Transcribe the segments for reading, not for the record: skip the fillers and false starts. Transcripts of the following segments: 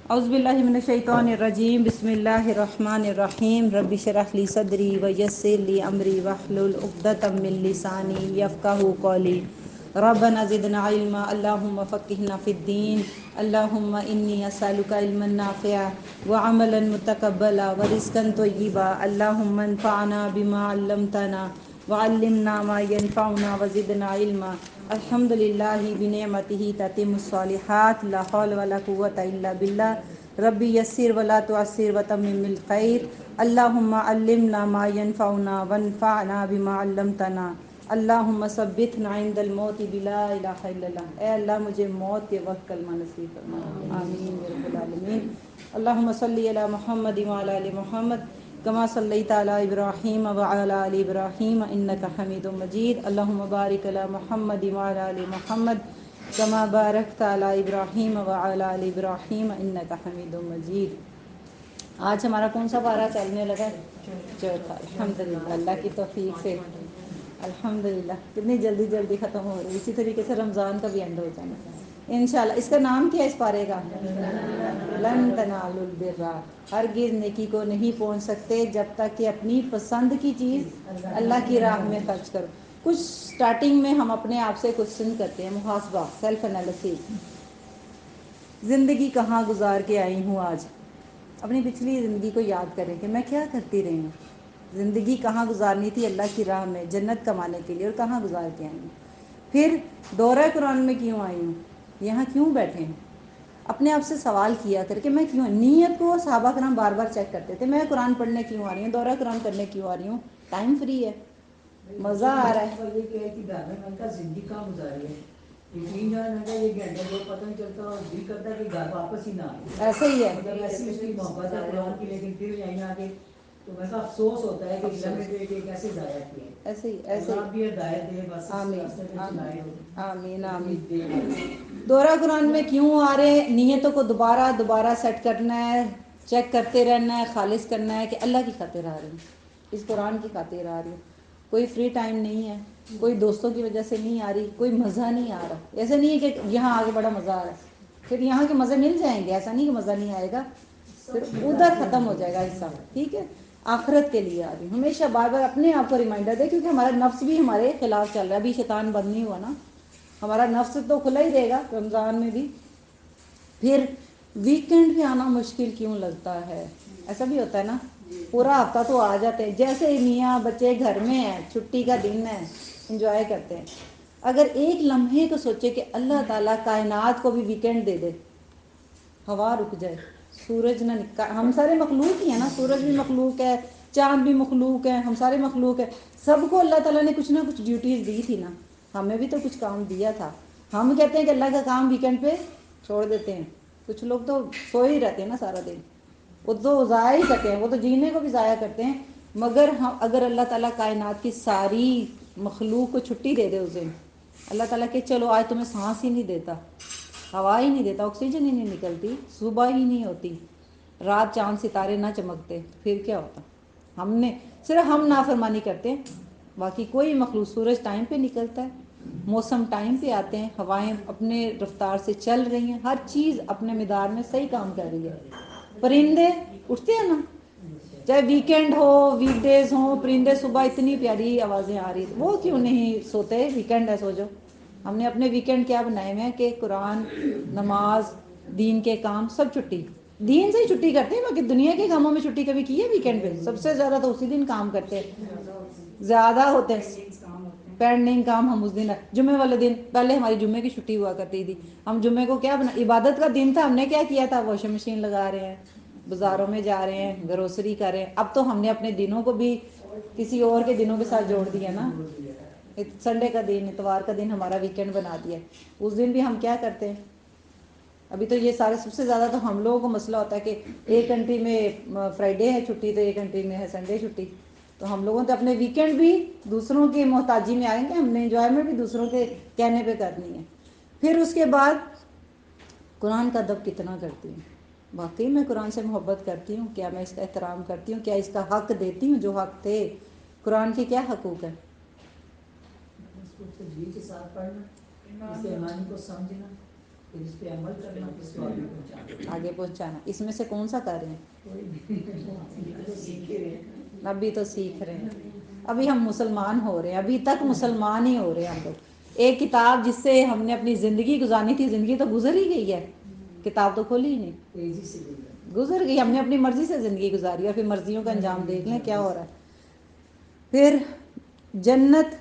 اعوذ باللہ من الشیطان الرجیم بسم اللہ الرحمن الرحیم رب اشرح لی صدری ویسر لی امری واحلل عقدۃ من لسانی یفقہوا قولی ربنا زدنا علما اللہم فقہنا فی الدین اللہم انی اسألک علما نافعا وعملا متقبلا ورزقا طیبا اللہم انفعنا بما علمتنا وعلمنا ما ينفعنا وزدنا علما الحمد للہ بنعمتہ تتم الصالحات لا حول ولا قوة الا باللہ ربی یسر ولا تعسر وتمم الخیر اللہم علمنا ما ينفعنا وانفعنا بما علمتنا اللہم ثبتنا عند الموت بلا الہ الا اللہ۔ اے اللہ مجھے موت کے وقت کلمہ نصیب فرما، آمین یا رب العالمین۔ اللہم صلی علی محمد وعلی آل محمد کما صلیت علی ابراہیم وعلی آل ابراہیم انک حمید مجید۔ اللہم بارک علی محمد وعلی آل محمد کما بارکت علی ابراہیم وعلی آل ابراہیم انک حمید مجید۔ آج ہمارا کون سا پارہ چلنے لگا ہے؟ چوتھا۔ الحمدللہ اللہ کی توفیق سے الحمدللہ کتنی جلدی جلدی ختم ہو رہی ہے۔ اسی طریقے سے رمضان کا بھی اینڈ ہو جانا انشاءاللہ۔ اس کا نام کیا ہے اس پارے کا؟ لن تنالوا البر، ہرگز نیکی کو نہیں پہنچ سکتے جب تک کہ اپنی پسند کی چیز اللہ کی راہ میں خرچ کرو۔ کچھ سٹارٹنگ میں ہم اپنے آپ سے کوسچن کرتے ہیں، محاسبہ، سیلف انالیسس۔ زندگی کہاں گزار کے آئی ہوں آج؟ اپنی پچھلی زندگی کو یاد کریں کہ میں کیا کرتی رہی ہوں، زندگی کہاں گزارنی تھی اللہ کی راہ میں جنت کمانے کے لیے، اور کہاں گزار کے آئی ہوں۔ پھر دورہ قرآن میں کیوں آئی ہوں، یہاں کیوں بیٹھے ہیں؟ اپنے آپ سے سوال کیا کر کے میں کیوں، نیت کو صحابہ کرام بار بار چیک کرتے تھے۔ میں قرآن پڑھنے کیوں آ رہی ہوں، دورہ قرآن کرنے کیوں آ رہی ہوں؟ ٹائم فری ہے، مزہ آ رہا ہے۔ یہ کہ گھر میں من کا زندگی کہاں گزاری ہے، یہ 3 4 گھنٹے یہ گھنٹے جو پتہ نہیں چلتا، اور دل کرتا ہے کہ گھر واپس ہی نہ آئے۔ ایسے ہی ہے، مطلب ایسی اس کی محبت ہے قرآن کی، لیکن پھر یہیں آ کے تو ویسا افسوس ہوتا ہے کہ لمٹ کیسے ضائع کیے۔ ایسے ہی ایسے اللہ بھی ہدایت دے، بس اس آمین راستے پہ چلائے ہو۔ آمین آمین۔ دورہ قرآن میں کیوں آ رہے ہیں؟ نیتوں کو دوبارہ دوبارہ سیٹ کرنا ہے، چیک کرتے رہنا ہے، خالص کرنا ہے کہ اللہ کی خاطر آ رہی ہوں، اس قرآن کی خاطر آ رہی ہوں۔ کوئی فری ٹائم نہیں ہے، کوئی دوستوں کی وجہ سے نہیں آ رہی، کوئی مزہ نہیں آ رہا۔ ایسا نہیں ہے کہ یہاں آگے بڑا مزہ آ رہا ہے پھر یہاں کے مزے مل جائیں گے، ایسا نہیں کہ مزہ نہیں آئے گا، پھر ادھر ختم ہو جائے گا حصہ، ٹھیک ہے۔ آخرت کے لیے آ رہی ہوں، ہمیشہ بار بار اپنے آپ کو ریمائنڈر دے، کیونکہ ہمارا نفس بھی ہمارے خلاف چل رہا ہے۔ ابھی شیطان بند نہیں ہوا نا، ہمارا نفس تو کھلا ہی رہے گا رمضان میں بھی۔ پھر ویکینڈ پہ آنا مشکل کیوں لگتا ہے؟ ایسا بھی ہوتا ہے نا، پورا ہفتہ تو آ جاتے ہیں، جیسے میاں بچے گھر میں ہیں، چھٹی کا دن ہے، انجوائے کرتے ہیں۔ اگر ایک لمحے کو سوچے کہ اللہ تعالیٰ کائنات کو بھی ویکینڈ دے دے، ہوا رک جائے، سورج نہ ہم سارے مخلوق ہی ہیں نا، سورج بھی مخلوق ہے، چاند بھی مخلوق ہے، ہم سارے مخلوق ہیں، سب کو اللہ تعالیٰ نے کچھ نہ کچھ ڈیوٹیز دی تھی نا، ہمیں بھی تو کچھ کام دیا تھا۔ ہم کہتے ہیں کہ اللہ کا کام ویکینڈ پہ چھوڑ دیتے ہیں، کچھ لوگ تو سو ہی رہتے ہیں نا سارا دن، وہ تو ضائع ہی کرتے ہیں، وہ تو جینے کو بھی ضائع کرتے ہیں۔ مگر ہم اگر اللہ تعالیٰ کائنات کی ساری مخلوق کو چھٹی دے دے اس دن، اللہ تعالیٰ کہ چلو آج تمہیں سانس ہی نہیں دیتا، ہوا ہی نہیں دیتا، آکسیجن ہی نہیں نکلتی، صبح ہی نہیں ہوتی، رات چاند ستارے نہ چمکتے، پھر کیا ہوتا؟ ہم نے صرف ہم نافرمانی کرتے ہیں، باقی کوئی مخلوق، سورج ٹائم پہ نکلتا ہے، موسم ٹائم پہ آتے ہیں، ہوائیں اپنے رفتار سے چل رہی ہیں، ہر چیز اپنے مدار میں صحیح کام کر رہی ہے۔ پرندے اٹھتے ہیں نا، چاہے ویکینڈ ہو ویک ڈیز ہوں، پرندے صبح اتنی پیاری آوازیں آ رہی، وہ کیوں نہیں سوتے؟ ویکینڈ ہے سو جو۔ ہم نے اپنے ویکینڈ کیا بنائے ہوئے ہیں کہ قرآن، نماز، دین کے کام سب چھٹی، دین سے ہی چھٹی کرتے ہیں، باقی دنیا کے کاموں میں چھٹی کبھی کی ہے ویکینڈ پہ؟ سب سے زیادہ تو اسی دن کام کرتے ہیں، زیادہ ہوتے ہیں پینڈنگ کام، ہم اس دن جمعے والے دن، پہلے ہماری جمعے کی چھٹی ہوا کرتی تھی، ہم جمعے کو کیا بنا، عبادت کا دن تھا، ہم نے کیا کیا تھا، واشنگ مشین لگا رہے ہیں، بازاروں میں جا رہے ہیں، گروسری کر رہے ہیں۔ اب تو ہم نے اپنے دنوں کو بھی کسی اور کے دنوں کے ساتھ جوڑ دیا نا، سنڈے کا دن، اتوار کا دن ہمارا ویکینڈ بنا دیا۔ اس دن بھی ہم کیا کرتے ہیں؟ ابھی تو یہ سارے سب سے زیادہ تو ہم لوگوں کو مسئلہ ہوتا ہے کہ ایک کنٹری میں فرائیڈے ہے چھٹی تو ایک کنٹری میں ہے سنڈے چھٹی، تو ہم لوگوں نے اپنے ویکینڈ بھی دوسروں کی محتاجی میں آئیں گے، ہم نے انجوائمنٹ بھی دوسروں کے کہنے پہ کرنی ہے۔ پھر اس کے بعد قرآن کا ادب کتنا کرتی ہوں؟ واقعی میں قرآن سے محبت کرتی ہوں؟ کیا میں اس کا احترام کرتی ہوں؟ کیا اس کا حق دیتی ہوں جو حق تھے؟ قرآن کے کیا حقوق ہیں؟ اس کو تجوید کے ساتھ پڑھنا، اس کے معنی کو سمجھنا، پھر اس پہ عمل کرنا، اس کو آگے پہنچانا. آگے پہنچانا. اس میں سے کون سا کر رہے ہیں؟ کوئی نہیں سیکھ رہے ہیں. ابھی تو سیکھ رہے ہیں. ابھی ہم مسلمان ہو رہے ہیں، ابھی تک مسلمان ہی ہو رہے ہیں ہم لوگ. ایک کتاب جس سے ہم نے اپنی زندگی گزارنی تھی، زندگی تو گزر ہی گئی ہے، کتاب تو کھولی ہی نہیں، تیزی سے گزر گئی. ہم نے اپنی مرضی سے زندگی گزاری اور پھر مرضیوں کا انجام دیکھ لیں کیا ہو رہا ہے. پھر جنت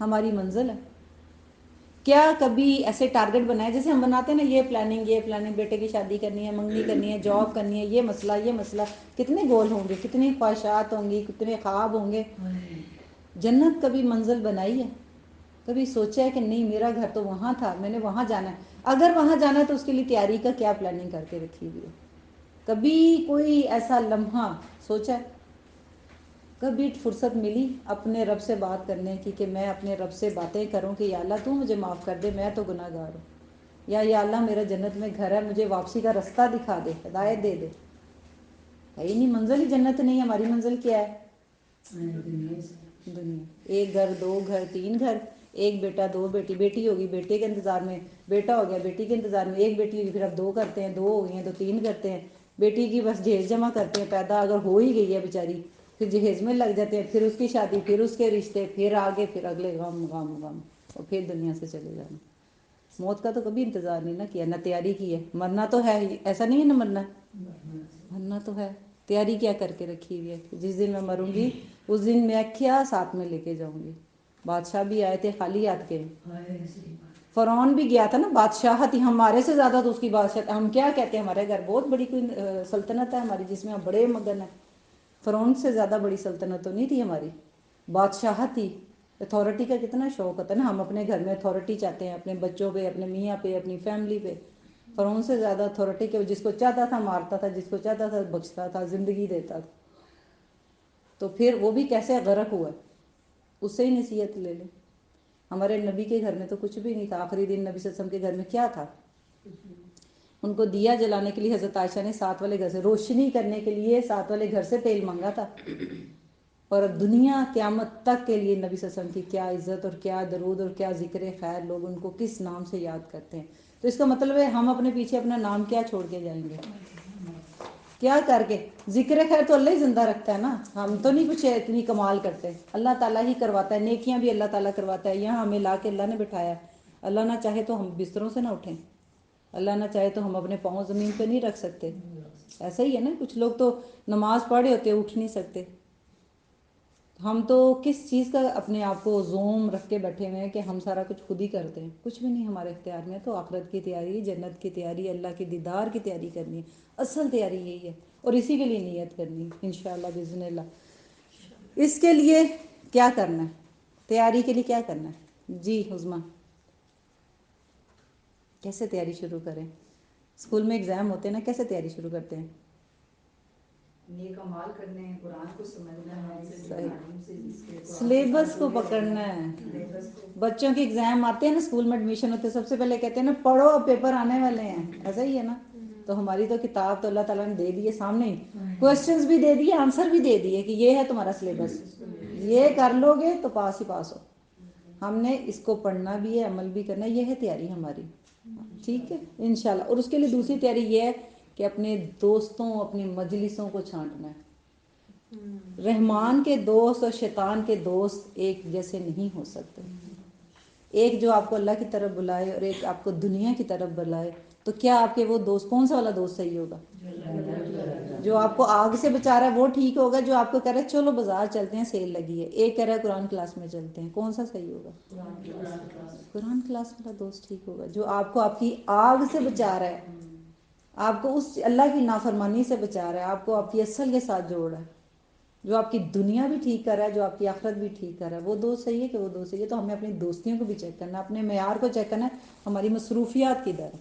ہماری منزل ہے. کیا کبھی ایسے ٹارگٹ بنائے جیسے ہم بناتے ہیں نا، یہ پلاننگ بیٹے کی شادی کرنی ہے، منگنی کرنی ہے، جاب کرنی ہے، یہ مسئلہ، کتنے گول ہوں گے، کتنی خواہشات ہوں گی، کتنے خواب ہوں گے. جنت کبھی منزل بنائی ہے؟ کبھی سوچا ہے کہ نہیں میرا گھر تو وہاں تھا، میں نے وہاں جانا ہے؟ اگر وہاں جانا ہے تو اس کے لیے تیاری کا کیا پلاننگ کر کے رکھی ہوئی ہے؟ کبھی کوئی ایسا لمحہ سوچا ہے؟ کبھی فرصت ملی اپنے رب سے بات کرنے کی کہ میں اپنے رب سے باتیں کروں کہ یا اللہ تو مجھے معاف کر دے، میں تو گناہ گار ہوں، یا اللہ میرا جنت میں گھر ہے، مجھے واپسی کا رستہ دکھا دے، ہدایت دے دے. ہے ہی نہیں، منزل ہی جنت نہیں. ہماری منزل کیا ہے؟ دنیا. ایک گھر، دو گھر، تین گھر، ایک بیٹا، دو بیٹی، بیٹی ہوگی بیٹے کے انتظار میں، بیٹا ہو گیا بیٹی کے انتظار میں، ایک بیٹی ہوگی پھر اب دو کرتے ہیں، دو ہو گئی ہیں تو تین کرتے ہیں. بیٹی کی بس جہیز جمع کرتے ہیں، پیدا اگر ہو ہی گئی ہے بیچاری پھر جہیز میں لگ جاتے ہیں، پھر اس کی شادی، پھر اس کے رشتے، پھر آگے، پھر اگلے غم غم غم، اور پھر دنیا سے چلے جانا. موت کا تو کبھی انتظار نہیں نہ کیا، نہ تیاری کی ہے. مرنا تو ہے ہی، ایسا نہیں ہے نہ مرنا تو ہے. تیاری کیا کر کے رکھی ہوئی ہے کہ جس دن میں مروں گی اس دن میں کیا ساتھ میں لے کے جاؤں گی. بادشاہ بھی آئے تھے خالی ہاتھ کے. فرعون بھی گیا تھا نا، بادشاہت ہی ہمارے سے زیادہ تو اس کی بادشاہت. ہم کیا کہتے ہیں ہمارے گھر بہت بڑی کوئی سلطنت ہے ہماری جس میں ہم بڑے مگن ہیں. فرعون سے زیادہ بڑی سلطنت تو نہیں تھی ہماری، بادشاہت تھی. اتھارٹی کا کتنا شوق ہوتا ہے نا، ہم اپنے گھر میں اتھارٹی چاہتے ہیں، اپنے بچوں پہ، اپنے میاں پہ، اپنی فیملی پہ. فرعون سے زیادہ اتھارٹی کے جس کو چاہتا تھا مارتا تھا، جس کو چاہتا تھا بخشتا تھا، زندگی دیتا تھا. تو پھر وہ بھی کیسے غرق ہوا، اس سے ہی نصیحت لے لیں. ہمارے نبی کے گھر میں تو کچھ بھی نہیں تھا. آخری دن نبی صلی اللہ علیہ وسلم کے گھر میں کیا تھا؟ ان کو دیا جلانے کے لیے حضرت عائشہ نے ساتھ والے گھر سے، روشنی کرنے کے لیے ساتھ والے گھر سے تیل مانگا تھا. اور دنیا قیامت تک کے لیے نبی صلی اللہ علیہ وسلم کی کیا عزت اور کیا درود اور کیا ذکر خیر، لوگ ان کو کس نام سے یاد کرتے ہیں. تو اس کا مطلب ہے ہم اپنے پیچھے اپنا نام کیا چھوڑ کے جائیں گے؟ کیا کر کے؟ ذکر خیر تو اللہ ہی زندہ رکھتا ہے نا، ہم تو نہیں کچھ اتنی کمال کرتے. اللہ تعالیٰ ہی کرواتا ہے، نیکیاں بھی اللہ تعالیٰ کرواتا ہے. یہاں ہمیں لا کے اللہ نے بٹھایا ہے. اللہ نہ چاہے تو ہم بستروں سے نہ اٹھیں، اللہ نہ چاہے تو ہم اپنے پاؤں زمین پہ نہیں رکھ سکتے. ایسا ہی ہے نا، کچھ لوگ تو نماز پڑھے ہوتے اٹھ نہیں سکتے. ہم تو کس چیز کا اپنے آپ کو زوم رکھ کے بیٹھے ہوئے ہیں کہ ہم سارا کچھ خود ہی کرتے ہیں؟ کچھ بھی نہیں ہمارے اختیار میں. تو آخرت کی تیاری، جنت کی تیاری، اللہ کے دیدار کی تیاری کرنی ہے. اصل تیاری یہی ہے، اور اسی کے لیے نیت کرنی ہے انشاءاللہ باذن اللہ. اس کے لیے کیا کرنا ہے؟ تیاری کے لیے کیا کرنا ہے؟ جی عظمیٰ، کیسے تیاری شروع کریں؟ اسکول میں ایگزام ہوتے ہیں نا، کیسے تیاری شروع کرتے ہیں؟ نیک اعمال کرنے ہیں، قرآن کو سمجھنا ہے، سلیبس کو پکڑنا ہے. بچوں کے ایگزام آتے ہیں نا، اسکول میں ایڈمیشن ہوتے ہیں، سب سے پہلے کہتے ہیں نا پڑھو اب پیپر آنے والے ہیں. ایسا ہی ہے نا. تو ہماری تو کتاب تو اللہ تعالیٰ نے دے دی ہے سامنے ہی، کویسچنز بھی دے دیے، آنسر بھی دے دیے کہ یہ ہے تمہارا سلیبس، یہ کر لو گے تو پاس ہی پاس ہو. ہم نے اس کو پڑھنا بھی ہے، عمل بھی کرنا ہے. یہ ہے تیاری ہماری. ٹھیک ہے انشاءاللہ. اور اس کے لیے دوسری تیاری یہ ہے کہ اپنے دوستوں، اپنی مجلسوں کو چھانٹنا ہے. رحمان کے دوست اور شیطان کے دوست ایک جیسے نہیں ہو سکتے. ایک جو آپ کو اللہ کی طرف بلائے اور ایک آپ کو دنیا کی طرف بلائے، تو کیا آپ کے وہ دوست، کون سا والا دوست صحیح ہوگا؟ جو آپ کو آگ سے بچا رہا ہے وہ ٹھیک ہوگا، جو آپ کو کہہ رہا ہے چلو بازار چلتے ہیں سیل لگی ہے. ایک کہہ رہا ہے قرآن کلاس میں چلتے ہیں، کون سا صحیح ہوگا؟ قرآن کلاس والا دوست ٹھیک ہوگا، جو آپ کو آپ کی آگ سے بچا رہا ہے، آپ کو اس اللہ کی نافرمانی سے بچا رہا ہے، آپ کو آپ کی اصل کے ساتھ جوڑ رہا ہے، جو آپ کی دنیا بھی ٹھیک کر رہا ہے، جو آپ کی آخرت بھی ٹھیک کر رہا ہے. وہ دوست صحیح ہے کہ وہ دوست صحیح ہے؟ تو ہمیں اپنی دوستیوں کو بھی چیک کرنا ہے، اپنے معیار کو چیک کرنا ہے، ہماری مصروفیات کی در ہے.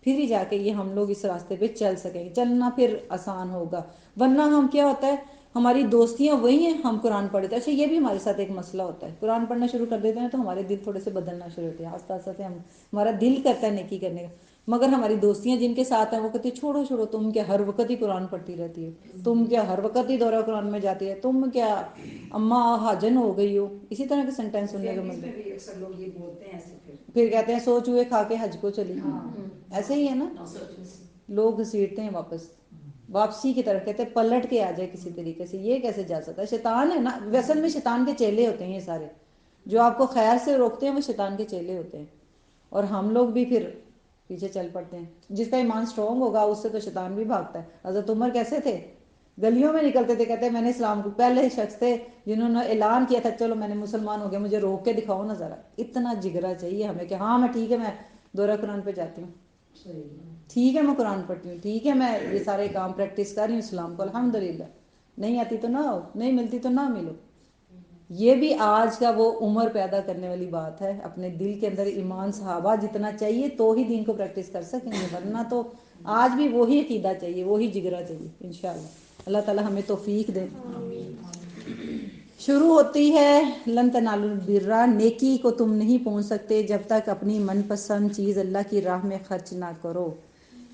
پھر ہی جا کے یہ ہم لوگ اس راستے پہ چل سکیں گے. چلنا پھر آسان ہوگا. ورنہ ہم کیا ہوتا ہے، ہماری دوستیاں وہی ہیں، ہم قرآن پڑھتے ہیں. اچھا یہ بھی ہمارے ساتھ ایک مسئلہ ہوتا ہے، قرآن پڑھنا شروع کر دیتے ہیں تو ہمارے دل تھوڑے سے بدلنا شروع ہوتے ہیں. آہستہ آہستہ سے ہمارا دل کرتا ہے نیکی کرنے کا، مگر ہماری دوستیاں جن کے ساتھ ہیں وہ کہتی ہیں چھوڑو چھوڑو، تم کیا ہر وقت ہی قرآن پڑھتی رہتی ہے، تم کیا ہر وقت ہی دورہ قرآن میں جاتی ہے، تم کیا اماں حاجن ہو گئی ہو. اسی طرح کے سینٹینس سننے کو ملتے ہیں. اکثر لوگ یہ بولتے ہیں ایسے پھر پھر کہتے ہیں سو چوہے کھا کے حج کو چلی گئی، ایسے ہی ہے نا، لوگ گھسیٹتے ہیں واپسی کی طرف، کہتے ہیں پلٹ کے آ جائے کسی طریقے سے، یہ کیسے جا سکتا ہے؟ شیطان ہے نا، ویسن میں شیطان کے چیلے ہوتے ہیں یہ سارے، جو آپ کو خیر سے روکتے ہیں وہ شیطان کے چیلے ہوتے ہیں، اور ہم لوگ بھی پھر پیچھے چل پڑتے ہیں۔ جس کا ایمان سٹرونگ ہوگا اس سے تو شیطان بھی بھاگتا ہے۔ حضرت عمر کیسے تھے؟ گلیوں میں نکلتے تھے، کہتے ہیں میں نے اسلام کو، پہلے شخص تھے جنہوں نے اعلان کیا تھا چلو میں نے مسلمان ہو گیا، مجھے روک کے دکھاؤ نا ذرا۔ اتنا جگرا چاہیے ہمیں کہ ہاں میں ٹھیک ہے، میں دورہ قرآن پہ جاتی ہوں، ٹھیک ہے میں قرآن پڑھتی ہوں، ٹھیک ہے میں یہ سارے کام پریکٹس کر رہی ہوں اسلام کو، الحمدللہ۔ نہیں آتی تو نہ ہو، نہیں ملتی تو نہ ملو۔ یہ بھی آج کا وہ عمر پیدا کرنے والی بات ہے، اپنے دل کے اندر ایمان صحابہ جتنا چاہیے تو ہی دین کو پریکٹس کر سکیں گے، ورنہ تو آج بھی وہی عقیدہ چاہیے، وہی جگرا چاہیے انشاءاللہ۔ اللہ تعالی ہمیں توفیق دے۔ شروع ہوتی ہے لن تنالوا البر، نیکی کو تم نہیں پہنچ سکتے جب تک اپنی من پسند چیز اللہ کی راہ میں خرچ نہ کرو۔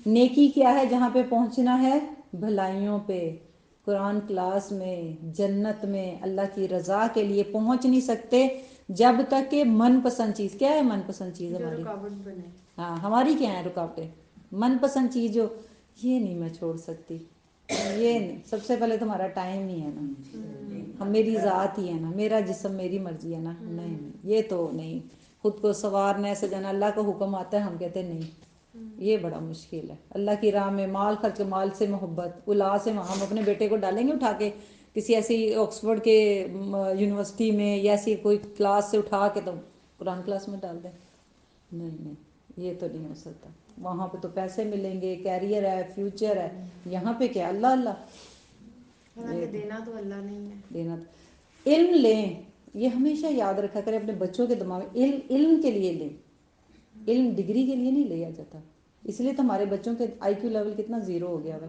نیکی کیا ہے؟ جہاں پہ پہنچنا ہے، بھلائیوں پہ، قرآن کلاس میں، جنت میں، اللہ کی رضا کے لیے پہنچ نہیں سکتے جب تک کہ من پسند چیز، کیا ہے من پسند چیز ہماری؟ رکاوٹ بنے۔ ہاں ہماری کیا ہے رکاوٹیں؟ من پسند چیز جو یہ نہیں میں چھوڑ سکتی، یہ نہیں، سب سے پہلے تمہارا ٹائم ہی ہے نا، میری ذات ہی ہے نا، میرا جسم میری مرضی ہے نا، نہیں یہ تو نہیں، خود کو سنوارنا ہے سجانا، اللہ کا حکم آتا ہے ہم کہتے ہیں نہیں، یہ بڑا مشکل ہے۔ اللہ کی راہ میں مال خرچ، مال سے محبت، الا سے ہم اپنے بیٹے کو ڈالیں گے اٹھا کے کسی ایسی آکسفورڈ کے یونیورسٹی میں یا ایسی کوئی کلاس سے اٹھا کے تو قرآن کلاس میں ڈال دیں؟ نہیں نہیں، یہ تو نہیں ہو سکتا۔ وہاں پہ تو پیسے ملیں گے، کیریئر ہے، فیوچر ہے، یہاں پہ کیا اللہ اللہ، حالانکہ دینا تو اللہ نہیں ہے۔ دینا تو علم لیں، یہ ہمیشہ یاد رکھا کریں اپنے بچوں کے دماغ میں، علم کے لیے لیں، علم ڈگری کے لیے نہیں لیا جاتا۔ اس لیے تو ہمارے بچوں کے آئی کیو لیول کتنا زیرو ہو گیا ہے،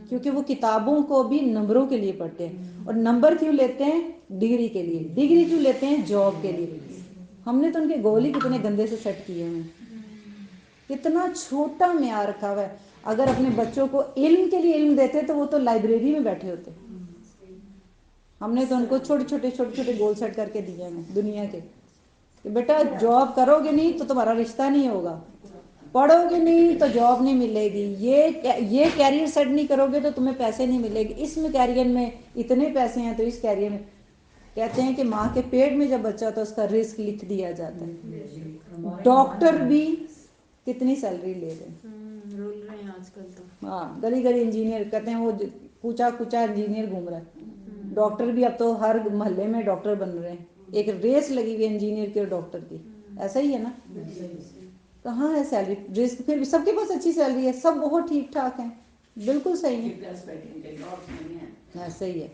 کیونکہ وہ کتابوں کو بھی نمبروں کے لیے پڑھتے ہیں، اور نمبر کیوں لیتے ہیں؟ ڈگری کے لیے۔ ڈگری کیوں لیتے ہیں؟ جاب کے لیے۔ ہم نے تو ان کے گول ہی کتنے گندے سے سیٹ کیے ہیں، کتنا چھوٹا معیار رکھا ہوا ہے۔ اگر اپنے بچوں کو علم کے لیے علم دیتے تو وہ تو لائبریری میں بیٹھے ہوتے۔ ہم نے تو ان کو چھوٹے چھوٹے گول سیٹ کر کے دیے ہیں دنیا کے، کہ بیٹا جاب کرو گے نہیں تو تمہارا رشتہ نہیں ہوگا، پڑھو گے نہیں تو جاب نہیں ملے گی، یہ کیریئر سیٹ نہیں کرو گے تو تمہیں پیسے نہیں ملے گی، اس میں کیریئر میں اتنے پیسے ہیں تو اس کیریئر میں۔ کہتے ہیں کہ ماں کے پیٹ میں جب بچہ ہوتا ہے اس کا رزق لکھ دیا جاتا ہے۔ ڈاکٹر بھی کتنی سیلری لے رہے ہیں، رول رہے ہیں آج کل تو۔ ہاں گلی گلی انجینئر، کہتے ہیں وہ کوچا کوچا انجینئر گھوم رہا ہے۔ ڈاکٹر بھی اب تو ہر محلے میں ڈاکٹر بن رہے ہیں، ایک ریس لگی ہوئی ہے انجینئر کی اور ڈاکٹر کی، ایسا ہی ہے نا؟ کہاں ہے سیلری؟ رزق پھر بھی سب کے پاس اچھی سیلری ہے، سب بہت ٹھیک ٹھاک ہیں، بالکل صحیح ہے، ایسا ہی ہے۔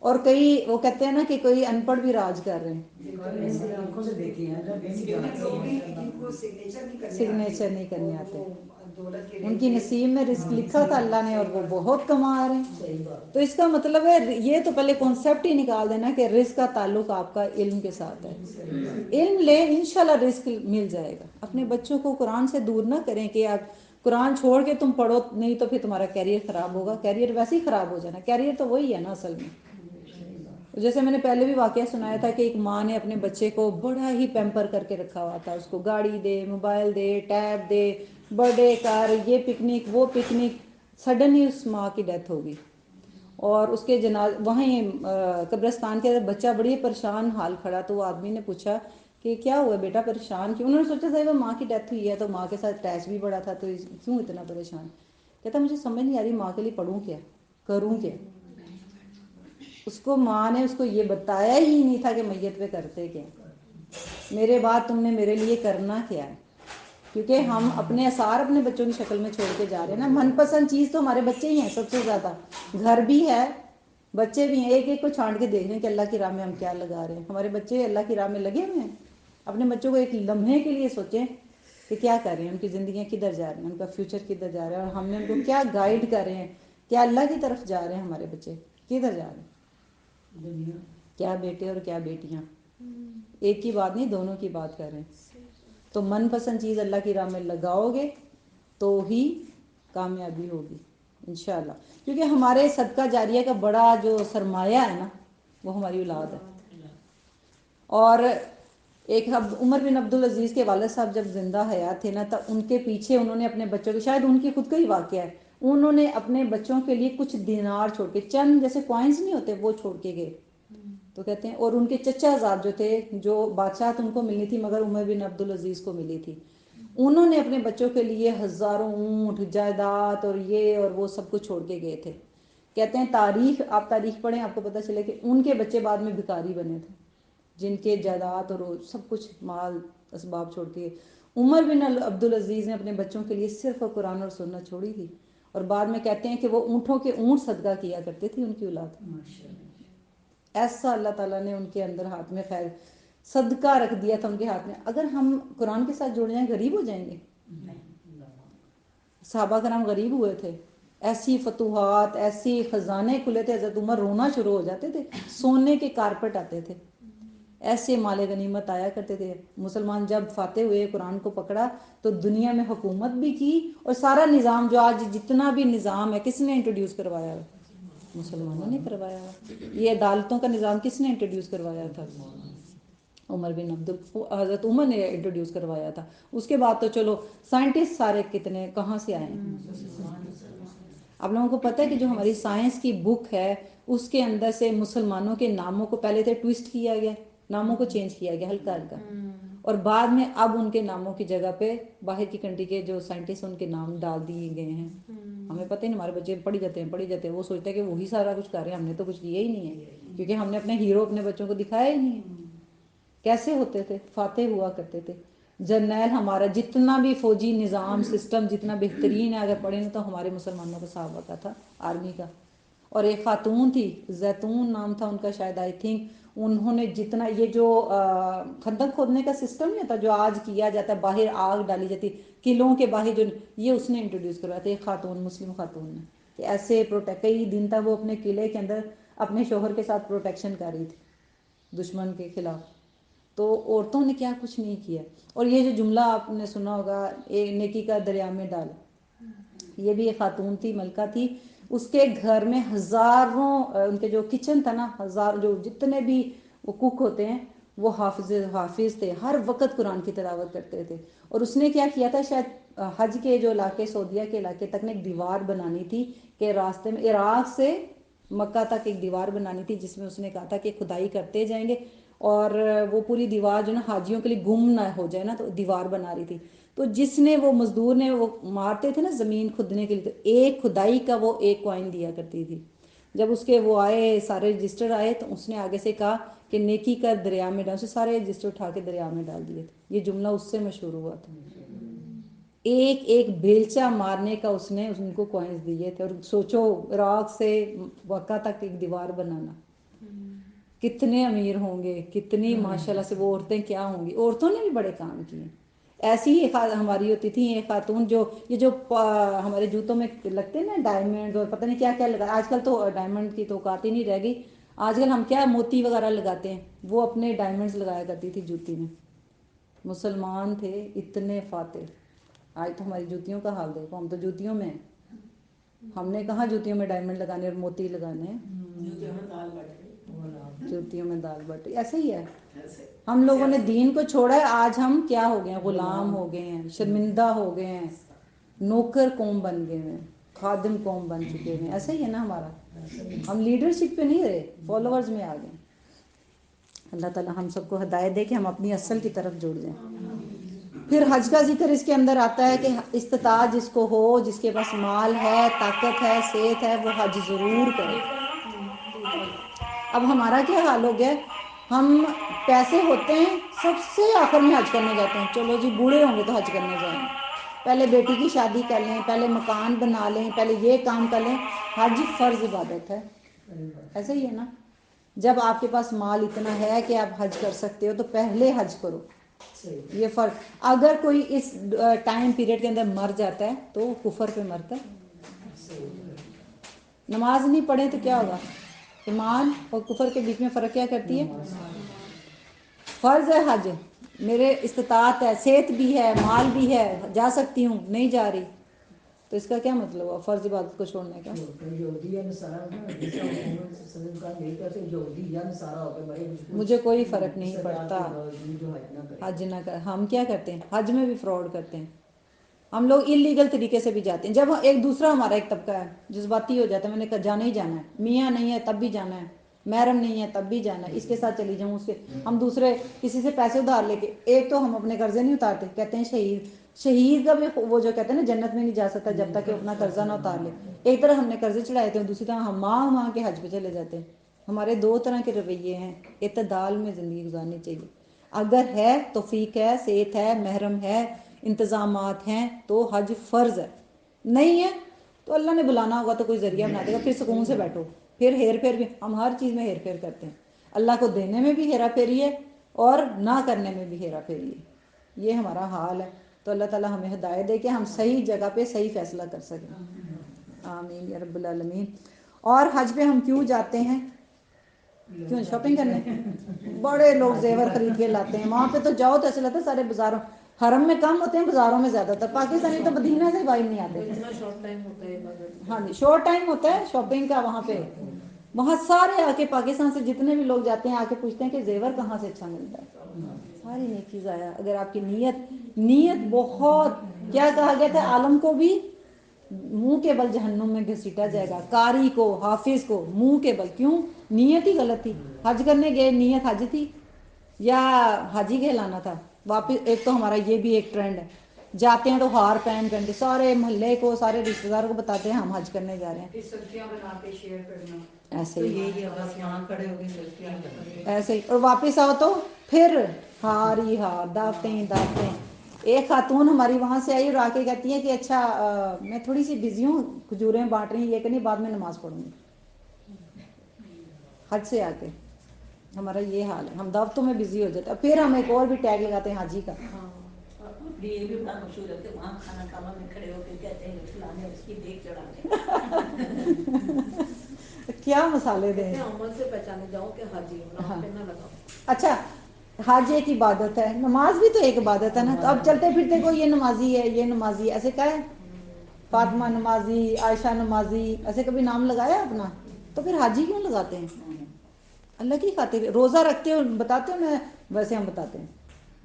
اور کئی وہ کہتے ہیں نا کہ کوئی ان پڑھ بھی راج کر رہے ہیں، آنکھوں سے دیکھے ہیں جب ان کو سگنیچر نہیں کرنے آتے، ان کی نصیب میں رزق لکھا تھا اللہ نے اور وہ بہت کما رہے ہیں۔ تو اس کا مطلب ہے یہ تو پہلے کانسیپٹ ہی نکال دینا کہ رزق کا تعلق آپ کا علم کے ساتھ ہے۔ علم لیں، انشاءاللہ رزق مل جائے گا۔ اپنے بچوں کو قرآن سے دور نہ کریں کہ آپ قرآن چھوڑ کے تم پڑھو نہیں تو پھر تمہارا کیریئر خراب ہوگا، کیریئر ویسے ہی خراب ہو جانا، کیریئر تو وہی ہے نا اصل میں۔ جیسے میں نے پہلے بھی واقعہ سنایا تھا کہ ایک ماں نے اپنے بچے کو بڑا ہی پیمپر کر کے رکھا ہوا تھا، اس کو گاڑی دے، موبائل دے، ٹیب دے، برتھ ڈے کر، یہ پکنک وہ پکنک، سڈنلی اس ماں کی ڈیتھ ہو گئی، اور اس کے وہیں قبرستان کے بچہ بڑی پریشان حال کھڑا، تو وہ آدمی نے پوچھا کہ کیا ہوا بیٹا پریشان کیوں؟ انہوں نے سوچا تھا وہ ماں کی ڈیتھ ہوئی ہے تو ماں کے ساتھ اٹیچ بھی بڑا تھا تو کیوں اتنا پریشان؟ کہتا مجھے سمجھ نہیں آ رہی ماں کے لیے پڑھوں کیا، کروں کیا۔ اس کو ماں نے اس کو یہ بتایا ہی نہیں تھا کہ میت پہ کرتے کیا، میرے بعد تم نے میرے لیے کرنا کیا ہے، کیونکہ ہم اپنے آثار اپنے بچوں کی شکل میں چھوڑ کے جا رہے ہیں نا۔ من پسند چیز تو ہمارے بچے ہی ہیں سب سے زیادہ، گھر بھی ہے، بچے بھی ہیں، ایک ایک کو چھانٹ کے دیکھ رہے ہیں کہ اللہ کی راہ میں ہم کیا لگا رہے ہیں۔ ہمارے بچے اللہ کی راہ میں لگے ہوئے ہیں؟ اپنے بچوں کو ایک لمحے کے لیے سوچیں کہ کیا کر رہے ہیں، ان کی زندگیاں کدھر جا رہی ہیں، ان کا فیوچر کدھر جا رہا ہے، اور ہم نے ان کو کیا گائیڈ کر رہے ہیں، کیا اللہ کی طرف جا رہے ہیں ہمارے بچے، کدھر جا رہے ہیں؟ دنیا کیا بیٹے اور کیا بیٹیاں، ایک کی بات نہیں دونوں کی بات کر رہے ہیں۔ تو من پسند چیز اللہ کی راہ میں لگاؤ گے تو ہی کامیابی ہوگی انشاءاللہ، کیونکہ ہمارے صدقہ جاریہ کا بڑا جو سرمایہ ہے نا وہ ہماری اولاد ہے، اور ایک عمر بن عبدالعزیز کے والد صاحب جب زندہ حیات تھے نا تو ان کے پیچھے انہوں نے اپنے بچوں کے، شاید ان کی خود کا ہی واقعہ ہے، انہوں نے اپنے بچوں کے لیے کچھ دینار چھوڑ کے، چند جیسے کوائنز نہیں ہوتے وہ چھوڑ کے گئے. تو کہتے ہیں، اور ان کے چچا زاد جو تھے، جو بادشاہت ان کو ملنی تھی مگر عمر بن عبدالعزیز کو ملی تھی، انہوں نے اپنے بچوں کے لیے ہزاروں اونٹ، جائیداد اور یہ اور وہ سب کچھ چھوڑ کے گئے تھے. کہتے ہیں تاریخ، آپ تاریخ پڑھیں آپ کو پتہ چلے کہ ان کے بچے بعد میں بھکاری بنے تھے، جن کے جائیداد اور سب کچھ مال اسباب چھوڑ کے. عمر بن عبدالعزیز نے اپنے بچوں کے لیے صرف قرآن اور سنت چھوڑی تھی، اور بعد میں کہتے ہیں کہ وہ اونٹوں کے اونٹ صدقہ کیا کرتے تھے ان کی اولاد. ایسا اللہ تعالیٰ نے ان کے اندر ہاتھ میں خیر صدقہ رکھ دیا تھا ان کے ہاتھ میں. اگر ہم قرآن کے ساتھ جڑ جائیں غریب ہو جائیں گے؟ صحابہ کرام غریب ہوئے تھے، ایسی فتوحات، ایسی خزانے کھلے تھے، حضرت عمر رونا شروع ہو جاتے تھے، سونے کے کارپٹ آتے تھے، ایسے مال غنیمت آیا کرتے تھے. مسلمان جب فاتح ہوئے، قرآن کو پکڑا تو دنیا میں حکومت بھی کی، اور سارا نظام جو آج جتنا بھی نظام ہے کس نے انٹروڈیوس کروایا ہے؟ مسلمانوں نے کروایا ہے. یہ عدالتوں کا نظام کس نے انٹروڈیوس کروایا تھا؟ عمر بن حضرت عمر نے انٹروڈیوس کروایا تھا. اس کے بعد تو چلو سائنٹسٹ سارے کتنے کہاں سے آئے ہیں. آپ لوگوں کو پتہ ہے کہ جو ہماری سائنس کی بک ہے اس کے اندر سے مسلمانوں کے ناموں کو پہلے تو ٹویسٹ کیا گیا، ناموں کو چینج کیا گیا ہلکا ہلکا، اور بعد میں اب ان کے ناموں کی جگہ پہ باہر کی کنٹری کے جو سائنٹسٹ ان کے نام ڈال دیے گئے ہیں. ہمیں پتہ ہی نہیں، ہمارے بچے پڑھی جاتے ہیں، وہ سوچتے ہیں کہ وہی سارا کچھ کر رہے ہیں، ہم نے تو کچھ کیا ہی نہیں ہے، کیونکہ ہم نے اپنے ہیرو اپنے بچوں کو دکھایا ہی نہیں ہے. کیسے ہوتے تھے؟ فاتح ہوا کرتے تھے. جرنیل ہمارا جتنا بھی فوجی نظام سسٹم جتنا بہترین ہے، اگر پڑھیں تو ہمارے مسلمانوں کا صحابہ کا تھا، آرمی کا. اور ایک خاتون تھی، زیتون نام تھا ان کا شاید، آئی تھنک، انہوں نے جتنا یہ جو خندق کھودنے کا سسٹم نہیں ہوتا جو آج کیا جاتا ہے، باہر آگ ڈالی جاتی قلعوں کے باہر، جو یہ اس نے انٹروڈیوس کروایا تھا، ایک خاتون، مسلم خاتون نے، کہ ایسے کئی دن تک وہ اپنے قلعے کے اندر اپنے شوہر کے ساتھ پروٹیکشن کر رہی تھی دشمن کے خلاف. تو عورتوں نے کیا کچھ نہیں کیا. اور یہ جو جملہ آپ نے سنا ہوگا، نیکی کا دریا میں ڈال، یہ بھی ایک خاتون تھی، ملکہ تھی. اس کے گھر میں ہزاروں، ان کے جو کچن تھا نا، ہزار جو جتنے بھی وہ کوک ہوتے ہیں وہ حافظ تھے، ہر وقت قرآن کی تلاوت کرتے تھے. اور اس نے کیا کیا تھا، شاید حج کے جو علاقے، سعودیہ کے علاقے تک نے ایک دیوار بنانی تھی کہ راستے میں عراق سے مکہ تک ایک دیوار بنانی تھی، جس میں اس نے کہا تھا کہ کھدائی کرتے جائیں گے، اور وہ پوری دیوار جو نا حاجیوں کے لیے گم نہ ہو جائے نا، تو دیوار بنا رہی تھی. تو جس نے وہ مزدور نے وہ مارتے تھے نا زمین کھدنے کے لیے، تو ایک کھدائی کا وہ ایک کوائن دیا کرتی تھی. جب اس کے وہ آئے سارے رجسٹر آئے تو اس نے آگے سے کہا کہ نیکی کا دریا میں ڈال، اسے سارے رجسٹر اٹھا کے دریا میں ڈال دیے تھے. یہ جملہ اس سے مشہور ہوا تھا. ایک ایک بیلچہ مارنے کا اس نے ان کو کوائنز دیے تھے. اور سوچو عراق سے مکہ تک ایک دیوار بنانا، کتنے امیر ہوں گے، کتنی ماشاءاللہ سے وہ عورتیں کیا ہوں گی. عورتوں نے بھی بڑے کام کیے. ایسی ہی ہماری ہوتی تھی ایک خاتون، جو یہ جو ہمارے جوتوں میں لگتے ہیں نا ڈائمنڈ اور پتہ نہیں کیا کیا لگا، آج کل تو ڈائمنڈ کی تو اوقات ہی نہیں رہ گئی. آج کل ہم کیا موتی وغیرہ لگاتے ہیں، وہ اپنے ڈائمنڈز لگایا کرتی تھی جوتی میں. مسلمان تھے اتنے فاتح. آج تو ہماری جوتیوں کا حال دیکھو، ہم تو جوتیوں میں ہیں، ہم نے کہاں جوتیوں میں ڈائمنڈ لگانے اور موتی لگانے ہیں. جوتیوں میں دال باٹی، ایسے ہی ہے. ہم لوگوں نے دین کو چھوڑا ہے، آج ہم کیا ہو گئے ہیں، غلام ہو گئے ہیں، شرمندہ ہو گئے ہیں، نوکر قوم بن گئے ہیں، خادم قوم بن چکے ہیں. ایسا ہی ہے نا ہمارا، ہم لیڈرشپ پہ نہیں رہے، فالوورز میں آ گئے. اللہ تعالی ہم سب کو ہدایت دے کہ ہم اپنی اصل کی طرف جڑ جائیں. پھر حج کا ذکر اس کے اندر آتا ہے کہ استطاعت جس کو ہو، جس کے پاس مال ہے، طاقت ہے، صحت ہے، وہ حج ضرور کرے. اب ہمارا کیا حال ہو گیا، ہم پیسے ہوتے ہیں سب سے آخر میں حج کرنے جاتے ہیں. چلو جی بوڑھے ہوں گے تو حج کرنے جائیں گے، پہلے بیٹی کی شادی کر لیں، پہلے مکان بنا لیں، پہلے یہ کام کر لیں. حج فرض عبادت ہے. ایسا ہی ہے نا، جب آپ کے پاس مال اتنا ہے کہ آپ حج کر سکتے ہو تو پہلے حج کرو. یہ فرق، اگر کوئی اس ٹائم پیریڈ کے اندر مر جاتا ہے تو وہ کفر پہ مرتا ہے. نماز نہیں پڑھیں تو کیا ہوگا، ایمان اور کفر کے بیچ میں فرق کیا کرتی ہے. فرض ہے حج، میرے استطاعت ہے، صحت بھی ہے، مال بھی ہے، جا سکتی ہوں، نہیں جا رہی تو اس کا کیا مطلب ہوا فرض عبادت کو چھوڑنے کا؟ یہودی یا نصارہ نا جس کا محمد صلی اللہ علیہ وسلم کا نہیں کرتے یہودی یا نصارہ ہو کے بڑے مجھے کوئی فرق نہیں پڑتا جو حج نہ کرے حج نہ کر. ہم کیا کرتے ہیں حج میں بھی فراڈ کرتے ہیں. ہم لوگ انلیگل طریقے سے بھی جاتے ہیں. جب ایک دوسرا ہمارا ایک طبقہ ہے جذباتی ہو جاتا ہے، میں نے کہا جانا ہی جانا ہے، میاں نہیں ہے تب بھی جانا ہے، محرم نہیں ہے تب بھی جانا ہے، اس کے ساتھ چلی جاؤں اس کے. ہم دوسرے کسی سے پیسے ادھار لے کے، ایک تو ہم اپنے قرضے نہیں اتارتے، کہتے ہیں شہید کا بھی وہ جو کہتے ہیں نا جنت میں نہیں جا سکتا جب تک کہ اپنا قرضہ نہ اتار لے. ایک طرح ہم نے قرضے چڑھائے تھے، دوسری طرح ہم ماں کے حج پہ چلے جاتے ہیں. ہمارے دو طرح کے رویے ہیں. اعتدال میں زندگی گزارنی چاہیے. اگر ہے توفیق ہے، صحت ہے، محرم ہے، انتظامات ہیں تو حج فرض ہے. نہیں ہے تو اللہ نے بلانا ہوگا تو کوئی ذریعہ بنا دے گا، پھر سکون سے بیٹھو. پھر ہیر پھیر بھی ہم ہر چیز میں ہیر پھیر کرتے ہیں. اللہ کو دینے میں بھی ہیرا پھیری ہے اور نہ کرنے میں بھی ہیرا پھیری ہے. یہ ہمارا حال ہے. تو اللہ تعالیٰ ہمیں ہدایت دے کہ ہم صحیح جگہ پہ صحیح فیصلہ کر سکیں. آمین یا رب العالمین. اور حج پہ ہم کیوں جاتے ہیں؟ کیوں شاپنگ کرنے؟ بڑے لوگ زیور خرید کے لاتے ہیں. وہاں پہ تو جاؤ تو ایسے لگتا ہے سارے بازاروں، حرم میں کم ہوتے ہیں بازاروں میں زیادہ تر. پاکستانی تو مدینہ سے باہر نہیں آتے. اتنا شارٹ ٹائم ہوتا ہے ہاں جی شارٹ ٹائم ہوتا ہے شاپنگ کا وہاں پہ. وہاں سارے آ کے پاکستان سے جتنے بھی لوگ جاتے ہیں آ کے پوچھتے ہیں کہ زیور کہاں سے اچھا ملتا ہے. ساری نیکی ضائع اگر آپ کی نیت بہت. کیا کہا گیا تھا عالم کو بھی منہ کے بل جہنم میں گھسیٹا جائے گا. قاری کو، حافظ کو منہ کے بل. کیوں؟ نیت ہی غلط تھی. حج کرنے گئے نیت حج تھی یا حاجی کہلانا تھا. واپس ایک تو ہمارا یہ بھی ایک ٹرینڈ ہے، جاتے ہیں تو ہار پہن کے سارے محلے کو سارے رشتہ داروں کو بتاتے ہیں ہم حج کرنے جا رہے ہیں. سلفیاں بنا کے شیئر کرنا ایسے تو ہی یہی ہے بس یہاں کھڑے ہو کے سلفیاں کرنا. ایسے ہی. اور واپس آؤ تو پھر ہار ہی ہار، دعوتیں. ایک خاتون ہماری وہاں سے آئی اور آ کے کہتی ہے کہ اچھا میں تھوڑی سی بزی ہوں، کھجوریں بانٹ رہی ہیں یہ کرنی، بعد میں نماز پڑھوں گی. حج سے آ کے ہمارا یہ حال ہے. ہم دعوتوں میں بزی ہو جاتے ہیں. پھر ہم ایک اور بھی ٹیگ لگاتے ہیں حاجی کا. یہ بھی بڑا مشہور ہے کہ وہاں کھانا کعبہ میں کھڑے ہو کے کہتے ہیں فلانے اس کی دیکھ چڑھانے. کیا مسالے دیں. عمل سے پہچانے جاؤ کہ حاجی نام پہ نہ لگاؤ. اچھا حج ایک عبادت ہے، نماز بھی تو ایک عبادت ہے نا. تو اب چلتے پھرتے کوئی یہ نمازی ہے یہ نمازی ایسے کہے، فاطمہ نمازی، عائشہ نمازی، ایسے کبھی نام لگایا اپنا؟ تو پھر حاجی کیوں لگاتے ہیں؟ اللہ کی خاطر. روزہ رکھتے ہو بتاتے ہو میں ویسے ہم بتاتے ہیں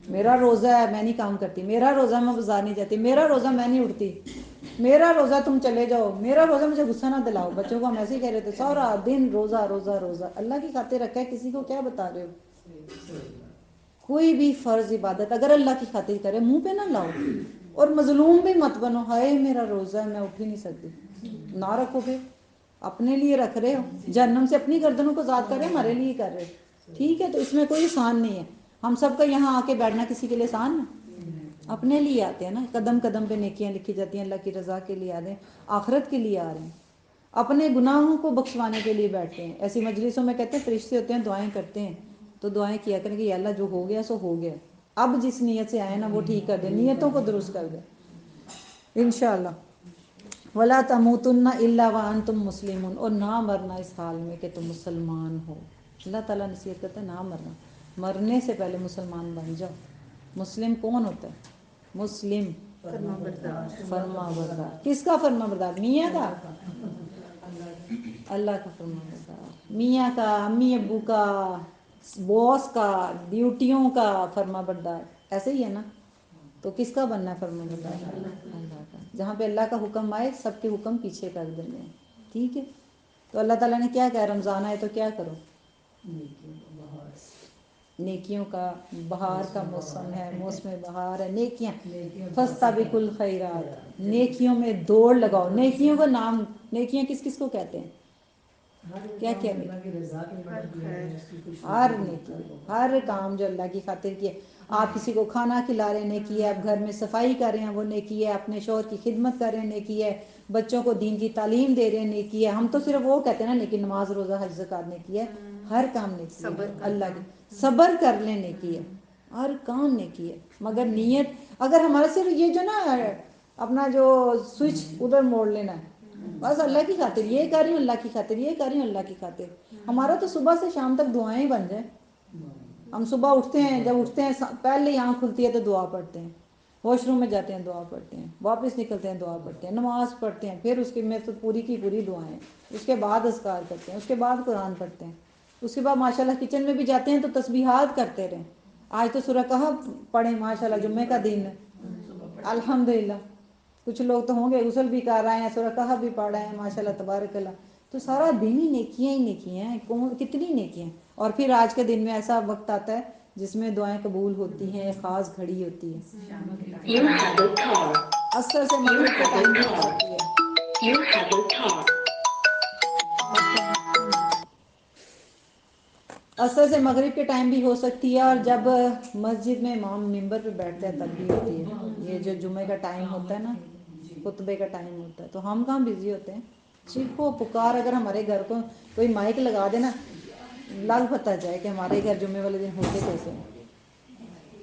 میرا روزہ ہے میں نہیں کام کرتی، میرا روزہ میں بازار نہیں جاتی، میرا روزہ میں نہیں اٹھتی، میرا روزہ تم چلے جاؤ، میرا روزہ مجھے غصہ نہ دلاؤ. بچوں کو ہم ایسے ہی کہہ رہے تھے سارا دن روزہ روزہ روزہ. اللہ کی خاطر رکھا ہے، کسی کو کیا بتا رہے ہو؟ کوئی بھی فرض عبادت اگر اللہ کی خاطر کرے منہ پہ نہ لاؤ. اور مظلوم بھی مت بنو، ہائے میرا روزہ ہے میں اٹھ ہی نہیں سکتی. نہ رکھو پھر اپنے لیے رکھ رہے ہو، جہنم سے اپنی گردنوں کو ذات کر رہے ہمارے لیے کر رہے. ٹھیک ہے تو اس میں کوئی آسان نہیں ہے. ہم سب کا یہاں آ کے بیٹھنا کسی کے لیے آسان ہے؟ اپنے لیے آتے ہیں نا. قدم قدم پہ نیکیاں لکھی جاتی ہیں، اللہ کی رضا کے لیے آ رہے ہیں، آخرت کے لیے آ رہے ہیں، اپنے گناہوں کو بخشوانے کے لیے بیٹھتے ہیں. ایسی مجلسوں میں کہتے ہیں فرشتے ہوتے ہیں دعائیں کرتے ہیں، تو دعائیں کیا کریں کہ یا اللہ جو ہو گیا سو ہو گیا، اب جس نیت سے آئے نا وہ ٹھیک کر دے، نیتوں کو درست کر دے انشاءاللہ. وَلَا تَمُوتُنَّ إِلَّا وَأَنْتُمْ مُسْلِمُونَ. اور نہ مرنا اس حال میں کہ تم مسلمان ہو. اللہ تعالیٰ نصیحت کرتا ہے نہ مرنا، مرنے سے پہلے مسلمان بن جاؤ. مسلم کون ہوتا ہے؟ مسلم فرما بردار. فرما بردار. کس کا فرما بردار؟ میاں کا؟ اللہ کا فرما بردار. میاں کا، امی ابو کا، باس کا، ڈیوٹیوں کا فرما بردار. ایسے ہی ہے نا. تو کس کا بننا ہے فرما بردار؟ اللہ کا. جہاں پہ اللہ کا حکم آئے سب کے حکم پیچھے کر دینے ہیں. ٹھیک ہے. تو اللہ تعالیٰ نے کیا کہا رمضان آئے تو کیا کرو؟ نیکیوں کا بہار کا موسم ہے، موسم بہار ہے، نیکیاں. فاستبقوا الخیرات. نیکیوں میں دوڑ لگاؤ. نیکیوں کا نام، نیکیاں کس کس کو کہتے ہیں؟ کیا کیا ہر نیکی، ہر کام جو اللہ کی خاطر کیے. آپ کسی کو کھانا کھلا رہے ہیں نیکی ہے، آپ گھر میں صفائی کر رہے ہیں وہ نیکی ہے، اپنے شوہر کی خدمت کر رہے ہیں نیکی ہے، بچوں کو دین کی تعلیم دے رہے ہیں نیکی ہے. ہم تو صرف وہ کہتے ہیں نا نیکی، نماز روزہ حج زکات نیکی ہے. ہر کام نیکی ہے. اللہ کی صبر کر لیں نیکی ہے. ہر کام نیکی ہے. مگر نیت اگر ہمارا صرف یہ جو نا اپنا جو سوئچ ادھر موڑ لینا ہے بس اللہ کی خاطر یہ کر رہی ہوں، اللہ کی خاطر یہ کر رہی ہوں، اللہ کی خاطر. ہمارا تو صبح سے شام تک دعائیں بن جائیں. ہم صبح اٹھتے ہیں، جب اٹھتے ہیں پہلے آنکھ کھلتی ہے تو دعا پڑھتے ہیں. واش روم میں جاتے ہیں دعا پڑھتے ہیں، واپس نکلتے ہیں دعا پڑھتے ہیں، نماز پڑھتے ہیں، پھر اس کے میں تو پوری کی پوری دعائیں، اس کے بعد اذکار کرتے ہیں، اس کے بعد قرآن پڑھتے ہیں، اس کے بعد ماشاءاللہ کچن میں بھی جاتے ہیں تو تسبیحات کرتے رہیں۔ آج تو سورہ کہف پڑھیں ماشاءاللہ، جمعے کا دن ہے الحمدللہ، کچھ لوگ تو ہوں گے غسل بھی کر رہے ہیں، سورہ کہف بھی پڑھ رہے ہیں ماشاءاللہ تبارک اللہ، تو سارا دن ہی نیکیاں ہی نیکیاں ہیں، کتنی نیکیاں ہیں۔ اور پھر آج کے دن میں ایسا وقت آتا ہے جس میں دعائیں قبول ہوتی ہیں، ایک خاص گھڑی ہوتی ہے، اثر سے مغرب کے ٹائم بھی ہو سکتی ہے، اثر سے مغرب کے ٹائم بھی ہو سکتی ہے، اور جب مسجد میں امام ممبر پہ بیٹھتا ہے تب بھی ہوتی ہے۔ یہ جو جمعے کا ٹائم ہوتا ہے نا، خطبے کا ٹائم ہوتا ہے، تو ہم کہاں بزی ہوتے ہیں، چیخو پکار، اگر ہمارے گھر کو کوئی مائک لگا دے نا، لگ پتہ جائے کہ ہمارے گھر جمعے والے دن ہوتے کیسے ہیں،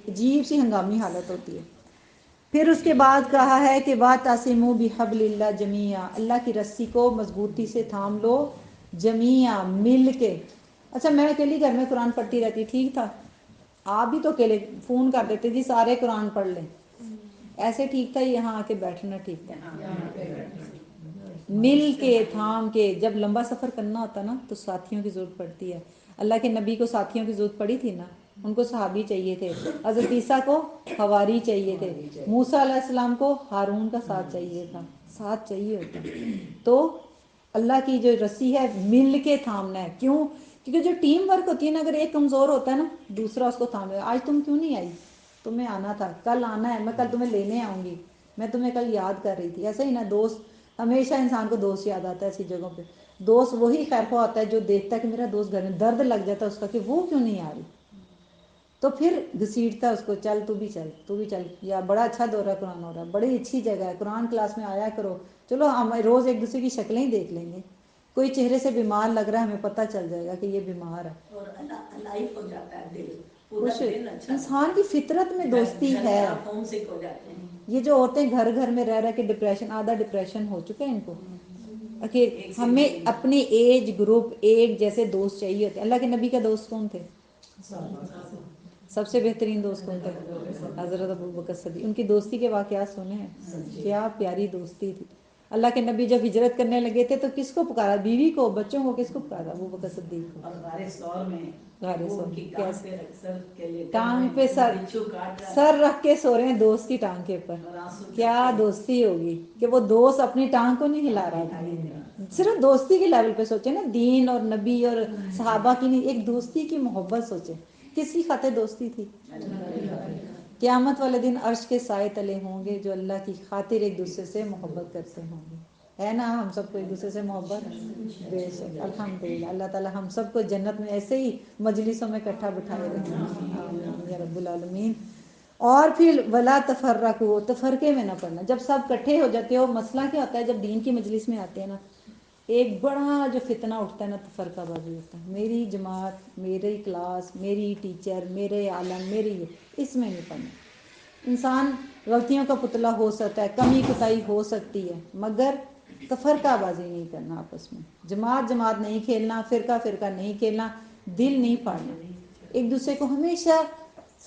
عجیب سی ہنگامی حالت ہوتی ہے۔ پھر اس کے بعد کہا ہے کہ وَاعْتَصِمُوا بِحَبْلِ اللَّهِ جَمِيعًا، اللہ کی رسی کو مضبوطی سے تھام لو، جمیعا مل کے۔ اچھا میں اکیلی گھر میں قرآن پڑھتی رہتی ٹھیک تھا، آپ بھی تو اکیلے فون کر دیتے جی سارے قرآن پڑھ لیں، ایسے ٹھیک تھا، یہاں آ کے بیٹھنا ٹھیک تھا، مل کے تھام کے۔ جب لمبا سفر کرنا ہوتا نا تو ساتھیوں کی ضرورت پڑتی ہے، اللہ کے نبی کو ساتھیوں کی ضرورت پڑی تھی نا، ان کو صحابی چاہیے تھے، حضرت عیسیٰ کو حواری چاہیے تھے، موسیٰ علیہ السلام کو ہارون کا ساتھ چاہیے تھا، ساتھ چاہیے ہوتا، تو اللہ کی جو رسی ہے مل کے تھامنا ہے۔ کیوں؟ کیونکہ جو ٹیم ورک ہوتی ہے نا، اگر ایک کمزور ہوتا ہے نا دوسرا اس کو تھام لے، آج تم کیوں نہیں آئی، تمہیں آنا تھا، کل آنا ہے، میں کل تمہیں لینے آؤں گی، میں تمہیں کل یاد کر رہی تھی۔ ایسے ہی نا دوست، ہمیشہ انسان کو دوست یاد آتا ہے ایسی جگہوں پہ، دوست وہی خیرخواہ ہوتا ہے جو دیکھتا ہے کہ میرا دوست گھر میں، درد لگ جاتا ہے اس کا کہ وہ کیوں نہیں آ رہی، تو پھر گھسیٹتا ہے اس کو، چل تو بھی چل، تو بھی چل، یا بڑا اچھا دورہ قرآن ہو رہا ہے، بڑی اچھی جگہ ہے، قرآن کلاس میں آیا کرو، چلو ہم روز ایک دوسرے کی شکلیں ہی دیکھ لیں گے، کوئی چہرے سے بیمار لگ رہا ہے ہمیں پتہ چل جائے گا کہ یہ بیمار ہے، اور لائف ہو جاتا ہے دل، پورا خوش دن اچھا انسان کی فطرت میں دوستی ہے۔ آپ ہوم سک ہو جاتے ہیں۔ یہ جو عورتیں گھر گھر میں رہ کے ڈپریشن، آدھا ڈپریشن ہو چکا ہے ان کو، کہ ہمیں اپنے ایج گروپ ایک جیسے دوست چاہیے ہوتے ہیں۔ اللہ کے نبی کا دوست کون تھے؟ سب سے بہترین دوست کون تھے؟ حضرت ابوبکر صدیق، ان کی دوستی کے واقعات سنے ہیں، کیا پیاری دوستی تھی۔ اللہ کے نبی جب ہجرت کرنے لگے تھے تو کس کو پکارا؟ بیوی کو، بچوں کو، کس کو پکارا؟ ابوبکر صدیق کو۔ اور غار ثور میں غار وہ ثور ان کی کیسے ٹانگ پہ سر رکھ کے سو رہے ہیں دوست کی ٹانگ کے اوپر، کیا دوستی ہوگی کہ وہ دوست اپنی ٹانگ کو نہیں ہلا رہا تھا۔ صرف دوستی کے لیول پہ سوچے نا، دین اور نبی اور صحابہ کی نہیں، ایک دوستی کی محبت سوچے، کس کی خاطر دوستی تھی؟ قیامت والے دن عرش کے سائے تلے ہوں گے جو اللہ کی خاطر ایک دوسرے سے محبت کرتے ہوں گے، ہے نا؟ ہم سب کو ایک دوسرے سے محبت، بے شک الحمدللہ، اللہ تعالی ہم سب کو جنت میں ایسے ہی مجلسوں میں اکٹھا بٹھائے رکھیں، آمین یا رب العالمین۔ اور پھر ولا تفرقوا، تفرقے میں نہ پڑنا، جب سب اکٹھے ہو جاتے ہو، مسئلہ کیا ہوتا ہے جب دین کی مجلس میں آتے ہیں نا، ایک بڑا جو فتنہ اٹھتا ہے نا تفرقہ بازی ہوتا ہے، میری جماعت، میری کلاس، میری ٹیچر، میرے عالم، میری یہ، اس میں نہیں پڑنا۔ انسان غلطیوں کا پتلا ہو سکتا ہے، کمی کوتاہی ہو سکتی ہے، مگر تفرقہ بازی نہیں کرنا آپس میں، جماعت جماعت نہیں کھیلنا، فرقہ فرقہ نہیں کھیلنا، دل نہیں پھاڑنا، ایک دوسرے کو ہمیشہ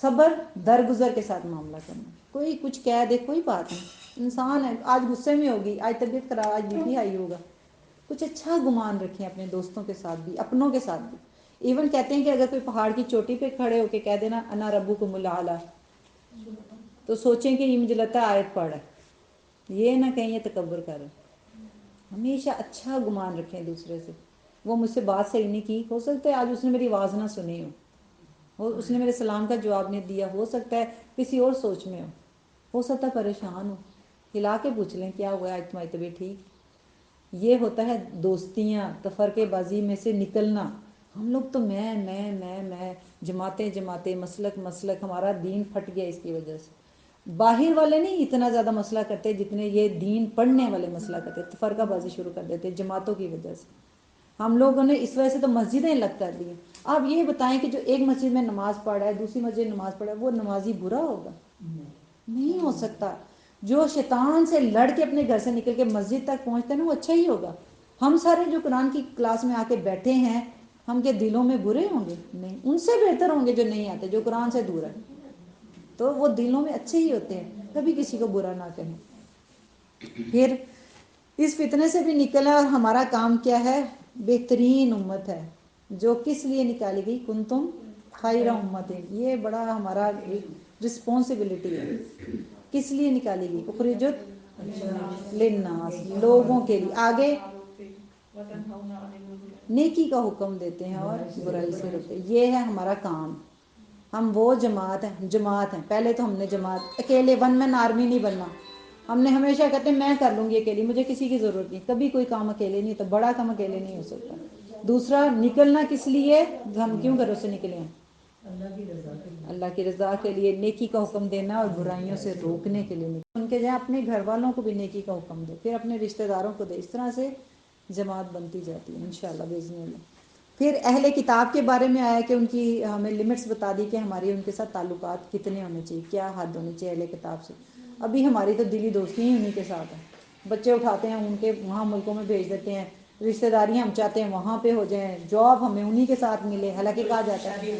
صبر درگزر کے ساتھ معاملہ کرنا۔ کوئی کچھ کہہ دے کوئی بات نہیں، انسان ہے، آج غصے میں ہوگی، آج طبیعت خراب، آج بی پی ہائی ہوگا، کچھ اچھا گمان رکھیں اپنے دوستوں کے ساتھ بھی، اپنوں کے ساتھ بھی۔ ایون کہتے ہیں کہ اگر کوئی پہاڑ کی چوٹی پہ کھڑے ہو کے کہہ دینا انا ربکم الاعلی، تو سوچیں کہ یہ مجھے لگتا ہے آیت پڑھ ہے، یہ نہ کہیں یہ تکبر کر رہے، ہمیشہ اچھا گمان رکھیں دوسرے سے۔ وہ مجھ سے بات صحیح نہیں کی، ہو سکتا ہے آج اس نے میری آواز نہ سنی ہو، اس نے میرے سلام کا جواب نہیں دیا، ہو سکتا ہے کسی اور سوچ میں ہو سکتا ہے پریشان ہو، ہلا کے پوچھ لیں کیا ہوا ہے، تمہاری طبیعت ٹھیک؟ یہ ہوتا ہے دوستیاں، تفرقے بازی میں سے نکلنا۔ ہم لوگ تو میں جماعتیں جماعتیں، مسلک مسلک، ہمارا دین پھٹ گیا اس کی وجہ سے۔ باہر والے نہیں اتنا زیادہ مسئلہ کرتے جتنے یہ دین پڑھنے والے مسئلہ کرتے، تفرقہ بازی شروع کر دیتے جماعتوں کی وجہ سے۔ ہم لوگوں نے اس وجہ سے تو مسجدیں الگ کر دی ہیں۔ آپ یہ بتائیں کہ جو ایک مسجد میں نماز پڑھ رہا ہے، دوسری مسجد میں نماز پڑھ رہا ہے، وہ نمازی برا ہوگا؟ نہیں ہو سکتا۔ جو شیطان سے لڑ کے اپنے گھر سے نکل کے مسجد تک پہنچتا ہے نا، وہ اچھا ہی ہوگا۔ ہم سارے جو قرآن کی کلاس میں آ کے بیٹھے ہیں، ہم کے دلوں میں برے ہوں گے؟ نہیں، ان سے بہتر ہوں گے جو نہیں آتے، جو قرآن سے دور ہے۔ تو وہ دلوں میں اچھے ہی ہوتے ہیں، کبھی کسی کو برا نہ کہیں. پھر اس فتنے سے بھی نکلا، اور ہمارا کام کیا ہے؟ بہترین امت ہے جو کس لیے نکالی گئی؟ کنتم خیر امت. یہ بڑا ہمارا رسپانسبلٹی ہے. کس لیے نکالی گئی؟ اخرجت للناس، لوگوں کے لیے. آگے نیکی کا حکم دیتے ہیں اور برائی سے روکتے ہیں. یہ ہے ہمارا کام. ہم وہ جماعت ہیں. پہلے تو ہم نے جماعت اکیلے ون مین آرمی نہیں بننا. ہم نے ہمیشہ کہتے ہیں میں کر لوں گی اکیلی، مجھے کسی کی ضرورت نہیں. کبھی کوئی کام اکیلے نہیں ہوتا، بڑا کام اکیلے نہیں ہو سکتا. دوسرا، نکلنا کس لیے؟ ہم کیوں گھروں سے نکلے ہیں؟ اللہ کی رضا کے لیے. نیکی کا حکم دینا اور برائیوں سے روکنے کے لیے. ان کے جہاں اپنے گھر والوں کو بھی نیکی کا حکم دے، پھر اپنے رشتہ داروں کو دے. اس طرح سے جماعت بنتی جاتی ہے انشاءاللہ باذن اللہ. پھر اہل کتاب کے بارے میں آیا کہ ان کی ہمیں لمٹس بتا دی کہ ہماری ان کے ساتھ تعلقات کتنے ہونے چاہیے، کیا حد ہونی چاہیے اہل کتاب سے. ابھی ہماری تو دلی دوستی ہی انہیں کے ساتھ ہے. بچے اٹھاتے ہیں ان کے وہاں ملکوں میں بھیج دیتے ہیں. رشتہ داریاں ہم چاہتے ہیں وہاں پہ ہو جائیں. جاب ہمیں انہیں کے ساتھ ملے. حالانکہ کہا جاتا ہے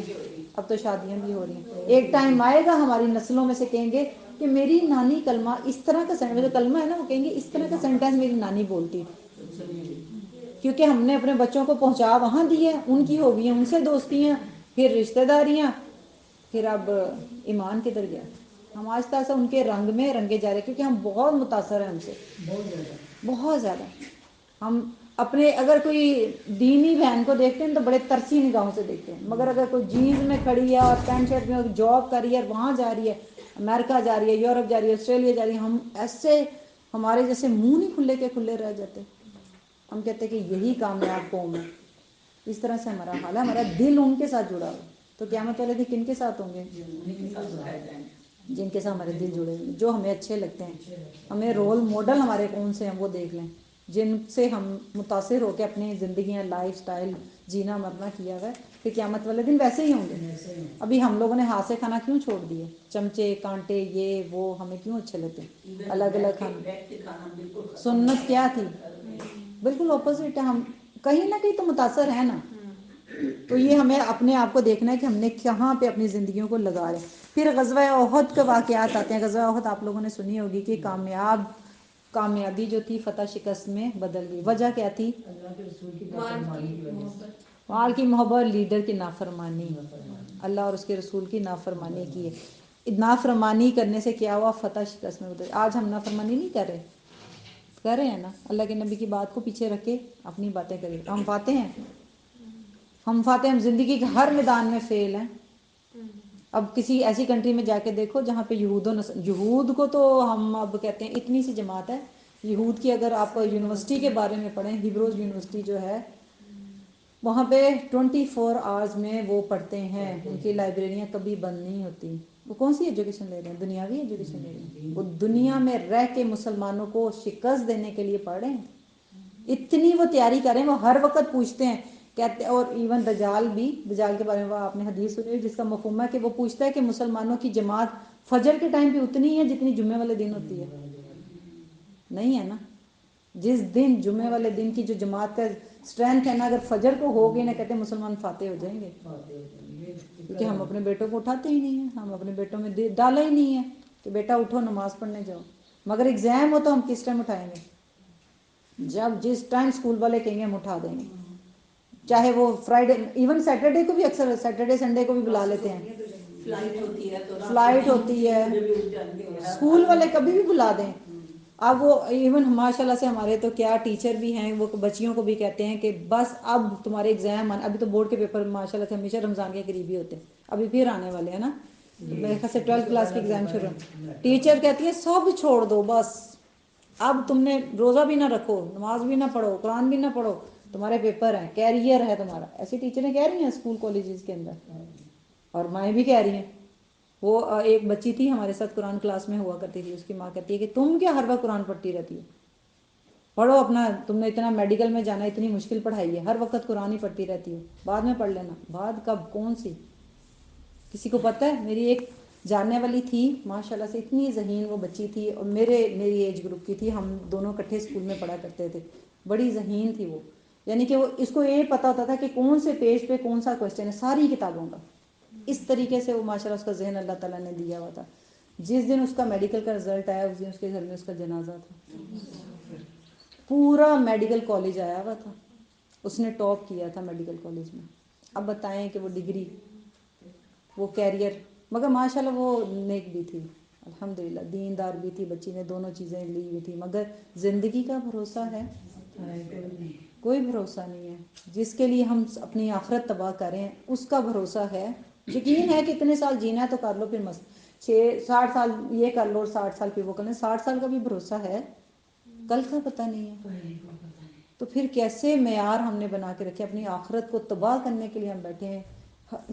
اب تو شادیاں بھی ہو رہی ہیں. ایک ٹائم آئے گا ہماری نسلوں میں سے کہیں گے کہ میری نانی کلمہ اس طرح کا جو کلمہ ہے نا، وہ کہیں گے اس طرح کا سینٹینس میری نانی بولتی تھی. کیونکہ ہم نے اپنے بچوں کو پہنچا وہاں دی ہے، ان کی ہو گئی ہیں ان سے دوستیاں، پھر رشتہ داریاں، پھر اب ایمان کدھر گیا؟ ہم آہستہ آہستہ ان کے رنگ میں رنگے جا رہے ہیں، کیونکہ ہم بہت متاثر ہیں ان سے، بہت زیادہ. ہم اپنے اگر کوئی دینی بہن کو دیکھتے ہیں تو بڑے ترسی نگاہوں سے دیکھتے ہیں، مگر اگر کوئی جینز میں کھڑی ہے اور پینٹ شرٹ میں جاب کر رہی ہے اور وہاں جا رہی ہے، امریکہ جا رہی ہے، یورپ جا رہی ہے، آسٹریلیا جا رہی ہے، ہم ایسے ہمارے جیسے منہ نہیں کھلے کے کھلے رہ جاتے. ہم کہتے ہیں کہ یہی کامیاب قوم ہے. اس طرح سے ہمارا حال ہے. ہمارا دل ان کے ساتھ جڑا ہوا. تو قیامت والے دن کن کے ساتھ ہوں گے؟ جن کے ساتھ ہمارے دل جڑے ہوئے، جو ہمیں اچھے لگتے ہیں. ہمیں رول ماڈل ہمارے کون سے ہیں وہ دیکھ لیں، جن سے ہم متاثر ہو کے اپنی زندگیاں، لائف سٹائل، جینا مرنا کیا ہے. پھر قیامت والے دن ویسے ہی ہوں گے. ابھی ہم لوگوں نے ہاتھ سے کھانا کیوں چھوڑ دیے؟ چمچے کانٹے یہ وہ ہمیں کیوں اچھے لگتے ہیں؟ الگ الگ کھانا. سنت کیا تھی؟ بالکل اپوزٹ ہے. ہم کہیں نہ کہیں تو متاثر ہیں نا. تو یہ ہمیں اپنے آپ کو دیکھنا ہے کہ ہم نے کہاں پہ اپنی زندگیوں کو لگا رہے. پھر غزوہ احد کے واقعات آتے ہیں. غزوہ احد آپ لوگوں نے سنی ہوگی کہ کامیابی جو تھی فتح شکست میں بدل گئی. وجہ کیا تھی؟ وہاں کی محبت، لیڈر کی نافرمانی، اللہ اور اس کے رسول کی نافرمانی کی ہے. نافرمانی کرنے سے کیا ہوا؟ فتح شکست میں بدل. آج ہم نافرمانی نہیں کر رہے ہیں نا. اللہ کے نبی کی بات کو پیچھے رکھ کے اپنی باتیں کریں. ہم فاتح ہیں، ہم زندگی کے ہر میدان میں فیل ہیں. اب کسی ایسی کنٹری میں جا کے دیکھو جہاں پہ یہود کو تو ہم اب کہتے ہیں اتنی سی جماعت ہے. یہود کی اگر آپ یونیورسٹی کے بارے میں پڑھیں، ہیبروز یونیورسٹی جو ہے وہاں پہ 24 آورز میں وہ پڑھتے ہیں. ان کی لائبریریاں کبھی بند نہیں ہوتی. وہ کون سی ایجوکیشن لے رہے ہیں؟ دنیاوی ایجوکیشن لے رہے ہیں. وہ دنیا میں رہ کے مسلمانوں کو شکست دینے کے لیے پڑھ رہے ہیں. اتنی وہ تیاری کریں. وہ ہر وقت پوچھتے ہیں، کہتے، اور ایون دجال کے بارے میں آپ نے حدیث سنی جس کا مفہوم ہے کہ وہ پوچھتا ہے کہ مسلمانوں کی جماعت فجر کے ٹائم پہ اتنی ہے جتنی جمعے والے دن ہوتی ہے؟ نہیں ہے نا. جس دن جمعے والے دن کی جو جماعت کا اسٹرینتھ ہے نا، اگر فجر کو ہوگی نا، کہتے ہیں مسلمان فاتح ہو جائیں گے. کیونکہ ہم اپنے بیٹوں کو اٹھاتے ہی نہیں ہیں. ہم اپنے بیٹوں میں ڈالا ہی نہیں ہے کہ بیٹا اٹھو نماز پڑھنے جاؤ. مگر ایگزام ہو تو ہم کس ٹائم اٹھائیں گے؟ جس ٹائم اسکول والے کہیں گے ہم اٹھا دیں گے. چاہے وہ فرائیڈے، ایون سیٹرڈے کو بھی، اکثر سیٹرڈے سنڈے کو بھی بلا لیتے ہیں. فلائٹ ہوتی ہے، اسکول والے کبھی بھی بلا دیں. اب وہ ایون ماشاء اللہ سے ہمارے تو کیا ٹیچر بھی ہیں، وہ بچیوں کو بھی کہتے ہیں کہ بس اب تمہارے ایگزام ابھی تو بورڈ کے پیپر ماشاء اللہ سے ہمیشہ رمضان کے قریب ہی ہوتے ہیں. ابھی پھر آنے والے ہیں نا. میرے خیال سے 12th کلاس کے ایگزام شروع ہیں. ٹیچر کہتی ہے سب چھوڑ دو، بس اب تم نے روزہ بھی نہ رکھو، نماز بھی نہ پڑھو، قرآن بھی نہ پڑھو، تمہارے پیپر ہیں، کیریئر ہے تمہارا. ایسی ٹیچریں کہہ رہی ہیں اسکول کالجز کے اندر، اور مائیں بھی کہہ رہی ہیں. وہ ایک بچی تھی ہمارے ساتھ قرآن کلاس میں ہوا کرتی تھی. اس کی ماں کہتی ہے کہ تم کیا ہر وقت قرآن پڑھتی رہتی ہو؟ پڑھو اپنا، تم نے اتنا میڈیکل میں جانا، اتنی مشکل پڑھائی ہے، ہر وقت قرآن ہی پڑھتی رہتی ہو، بعد میں پڑھ لینا. بعد کب؟ کون سی؟ کسی کو پتہ ہے؟ میری ایک جاننے والی تھی ماشاء اللہ سے، اتنی ذہین وہ بچی تھی، اور میری ایج گروپ کی تھی. ہم دونوں اکٹھے اسکول میں پڑھا کرتے تھے. بڑی ذہین تھی وہ. یعنی کہ وہ اس کو یہ پتہ ہوتا تھا کہ کون سے پیج پہ کون سا کوشچن ہے ساری کتابوں کا. اس طریقے سے وہ ماشاء اللہ اس کا ذہن اللہ تعالیٰ نے دیا ہوا تھا. جس دن اس کا میڈیکل کا رزلٹ آیا اس دن اس کے گھر میں اس کا جنازہ تھا. پورا میڈیکل کالج آیا ہوا تھا, اس نے ٹاپ کیا تھا میڈیکل کالج میں. اب بتائیں کہ وہ ڈگری, وہ کیریئر, مگر ماشاء اللہ وہ نیک بھی تھی الحمدللہ, دیندار بھی تھی بچی نے, دونوں چیزیں لی ہوئی تھی. مگر زندگی کا بھروسہ ہے, کوئی بھروسہ نہیں ہے. جس کے لیے ہم اپنی آخرت تباہ کریں اس کا بھروسہ ہے. یقین ہے کہ اتنے سال جینا ہے تو کر لو, پھر 60 سال یہ کر لو اور 60 سال پھر وہ کر لیں. 60 سال کا بھی بھروسہ ہے, کل کا پتہ نہیں ہے. تو پھر کیسے معیار ہم نے بنا کے رکھے, اپنی آخرت کو تباہ کرنے کے لیے ہم بیٹھے ہیں.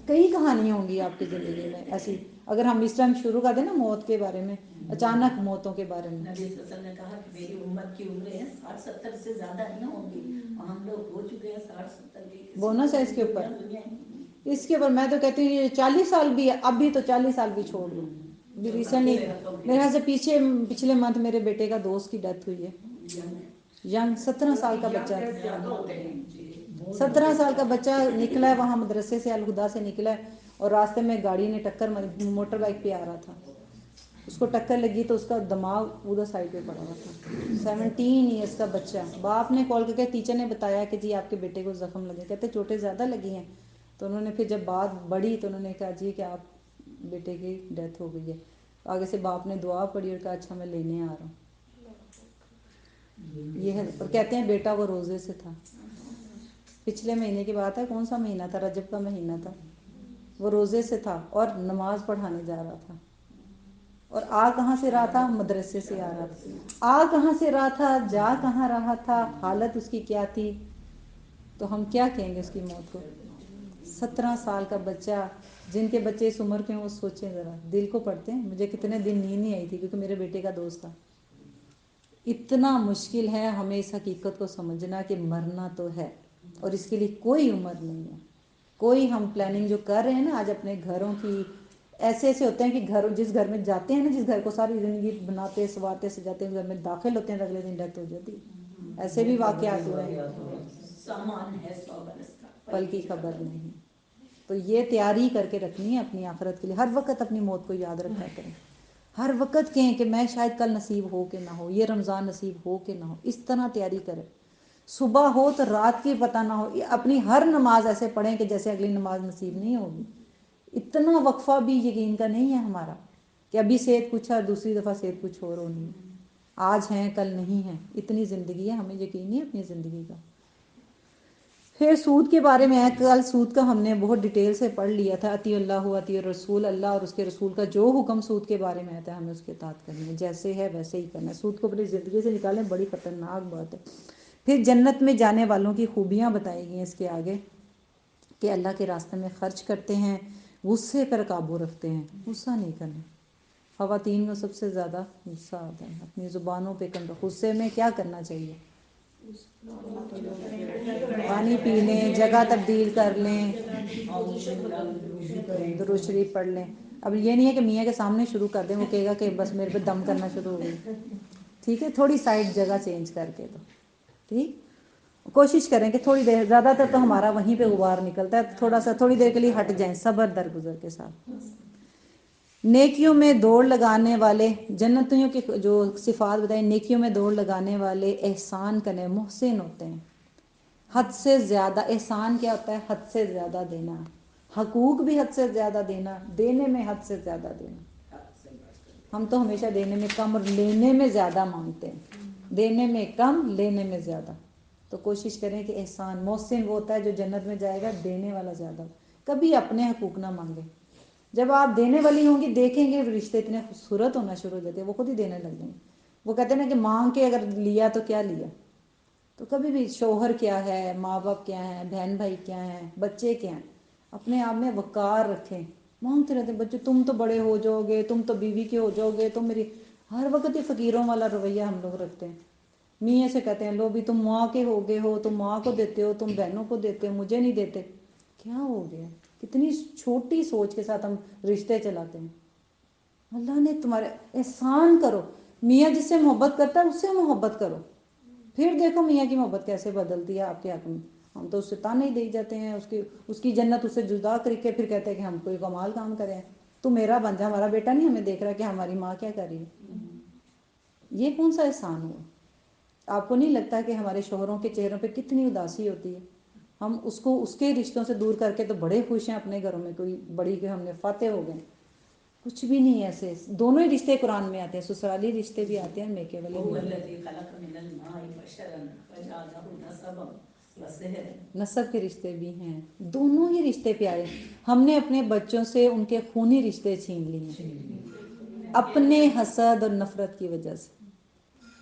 کئی کہانیاں ہوں گی آپ کی زندگی میں ایسی, اگر ہم اس ٹائم شروع کر دیں نا موت کے بارے میں, اچانک موتوں کے بارے میں. نبی صلی اللہ علیہ وسلم نے کہا کہ میری امت کی عمریں 60-70 سے زیادہ نہیں ہوں گی, اور ہم لوگ ہو چکے ہیں 60-70 کے. بونس ہے اس کے اوپر, اس کے اوپر میں تو کہتی ہوں یہ 40 سال بھی ہے, اب بھی تو 40 سال بھی چھوڑ دو. بھی ریسنٹلی میرے خیال سے پچھلے منتھ میرے بیٹے کا دوست کی ڈیتھ ہوئی ہے, ینگ 17 سال کا بچہ تھا. 17 سال کا بچہ نکلا ہے وہاں مدرسے سے, الہدا سے نکلا ہے, اور راستے میں گاڑی نے ٹکر ماری, موٹر بائک پہ آ رہا تھا, اس کو ٹکر لگی تو اس کا دماغ ادھر سائڈ پہ پڑا ہوا تھا. 17 ایئرس کا بچہ. باپ نے کال کر کے ٹیچر نے بتایا کہ جی آپ کے بیٹے کو زخم لگے, کہتے چوٹیں زیادہ لگی ہیں. تو انہوں نے پھر جب بات بڑھی تو انہوں نے کہا جی کہ آپ بیٹے کی ڈیتھ ہو گئی ہے. آگے سے باپ نے دعا پڑھی اور کہا اچھا میں لینے آ رہا ہوں. یہ ہے, اور کہتے ہیں بیٹا وہ روزے سے تھا. پچھلے مہینے کی بات ہے, کون سا مہینہ تھا, رجب کا مہینہ تھا. وہ روزے سے تھا اور نماز پڑھانے جا رہا تھا, اور آ کہاں سے رہا تھا, مدرسے سے آ رہا تھا. آ کہاں سے رہا تھا, جا کہاں رہا تھا, حالت اس کی کیا تھی, تو ہم کیا کہیں گے اس کی موت کو. 17 سال کا بچہ, جن کے بچے اس عمر کے ہیں وہ سوچیں ذرا, دل کو پڑھتے ہیں. مجھے کتنے دن نیند نہیں آئی تھی کیونکہ میرے بیٹے کا دوست تھا. اتنا مشکل ہے ہمیں اس حقیقت کو سمجھنا کہ مرنا تو ہے, اور اس کے لیے کوئی عمر نہیں ہے. کوئی ہم پلاننگ جو کر رہے ہیں نا آج اپنے گھروں کی, ایسے ایسے ہوتے ہیں کہ جس گھر میں جاتے ہیں نا, جس گھر کو ساری زندگی بناتے سنوارتے سجاتے ہیں, اس گھر میں داخل ہوتے ہیں تو اگلے دن ڈیتھ ہو جاتی ہے. ایسے بھی واقعات ہوئے ہیں. سامان ہے 100 برس کا, پل کی خبر نہیں. تو یہ تیاری کر کے رکھنی ہے اپنی آخرت کے لیے. ہر وقت اپنی موت کو یاد رکھا کریں, ہر وقت کہیں کہ میں شاید کل نصیب ہو کہ نہ ہو, یہ رمضان نصیب ہو کہ نہ ہو. اس طرح تیاری کریں, صبح ہو تو رات کی پتہ نہ ہو. اپنی ہر نماز ایسے پڑھیں کہ جیسے اگلی نماز نصیب نہیں ہوگی. اتنا وقفہ بھی یقین کا نہیں ہے ہمارا کہ ابھی صحت کچھ ہے, دوسری دفعہ صحت کچھ اور ہونی ہے. آج ہیں کل نہیں ہیں, اتنی زندگی ہے, ہمیں یقین نہیں ہے اپنی زندگی کا. پھر سود کے بارے میں ہے, کل سود کا ہم نے بہت ڈیٹیل سے پڑھ لیا تھا. اطیع اللہ اطیع الرسول, اللہ اور اس کے رسول کا جو حکم سود کے بارے میں آتا ہے ہمیں اس کے اطاعت کرنی ہے, جیسے ہے ویسے ہی کرنا ہے. سود کو اپنی زندگی سے نکالیں, بڑی خطرناک بات ہے. پھر جنت میں جانے والوں کی خوبیاں بتائی گئی ہیں اس کے آگے, کہ اللہ کے راستے میں خرچ کرتے ہیں, غصے پر قابو رکھتے ہیں, غصہ نہیں کرنا. خواتین کو سب سے زیادہ غصہ آتا ہے, اپنی زبانوں پہ کنٹرول. غصے میں کیا کرنا چاہیے, پانی پی لیں, جگہ تبدیل کر لیں, درود شریف پڑھ لیں. اب یہ نہیں ہے کہ میاں کے سامنے شروع کر دیں, وہ کہے گا کہ بس میرے پہ دم کرنا شروع ہو گئی. ٹھیک ہے, تھوڑی سائڈ جگہ چینج کر کے دو. ٹھیک, کوشش کریں کہ تھوڑی دیر, زیادہ تر تو ہمارا وہیں پہ غبار نکلتا ہے, تھوڑا سا تھوڑی دیر کے لیے ہٹ جائیں صبر درگزر کے ساتھ. نیکیوں میں دوڑ لگانے والے, جنتیوں کی جو صفات بتائیں, نیکیوں میں دوڑ لگانے والے احسان کرنے محسن ہوتے ہیں. حد سے زیادہ احسان کیا ہوتا ہے, حد سے زیادہ دینا. حقوق بھی حد سے زیادہ دینا, دینے میں حد سے زیادہ دینا. ہم تو ہمیشہ دینے میں کم اور لینے میں زیادہ مانگتے ہیں, دینے میں کم لینے میں زیادہ. تو کوشش کریں کہ احسان, محسن وہ ہوتا ہے جو جنت میں جائے گا, دینے والا زیادہ. کبھی اپنے حقوق نہ مانگیں. جب آپ دینے والی ہوں گی, دیکھیں گے رشتے اتنے خوبصورت ہونا شروع ہو جاتے ہیں, وہ خود ہی دینے لگ جائیں گے. وہ کہتے ہیں نا کہ مانگ کے اگر لیا تو کیا لیا. تو کبھی بھی شوہر کیا ہے, ماں باپ کیا ہیں, بہن بھائی کیا ہیں, بچے کیا ہیں, اپنے آپ میں وقار رکھیں. مانگتے رہتے ہیں بچے, تم تو بڑے ہو جاؤ گے, تم تو بیوی کے ہو جاؤ گے, تم میری. ہر وقت یہ فقیروں والا رویہ ہم لوگ رکھتے ہیں. میاں سے کہتے ہیں لو بھی تم ماں کے ہو گئے ہو, تم ماں کو دیتے ہو, تم بہنوں کو دیتے ہو, مجھے نہیں دیتے. کیا ہو گیا, کتنی چھوٹی سوچ کے ساتھ ہم رشتے چلاتے ہیں. اللہ نے تمہارے احسان کرو. میاں جس سے محبت کرتا ہے اس سے محبت کرو, پھر دیکھو میاں کی محبت کیسے بدلتی ہے آپ کے حق میں. ہم تو اس سے تانے ہی دے جاتے ہیں، اس کی جنت اس سے جدا کر کے پھر کہتے ہیں کہ ہم کوئی کمال کام کریں، تو میرا بن جا، ہمارا بیٹا نہیں ہمیں دیکھ رہا کہ ہماری ماں کیا کر رہی ہے۔ یہ کون سا احسان ہوا؟ آپ کو نہیں لگتا کہ ہمارے شوہروں کے چہروں پہ کتنی اداسی ہوتی ہے؟ ہم اس کو اس کے رشتوں سے دور کر کے تو بڑے خوش ہیں اپنے گھروں میں، کوئی بڑی کہ ہم نے فاتح ہو گئے، کچھ بھی نہیں ایسے۔ دونوں ہی رشتے قرآن میں آتے ہیں، سسرالی رشتے بھی آتے ہیں، میکے والے بھی آتے ہیں، نسب کے رشتے بھی ہیں، دونوں ہی رشتے پیارے۔ ہم نے اپنے بچوں سے ان کے خونی رشتے چھین لیے اپنے حسد اور نفرت کی وجہ سے۔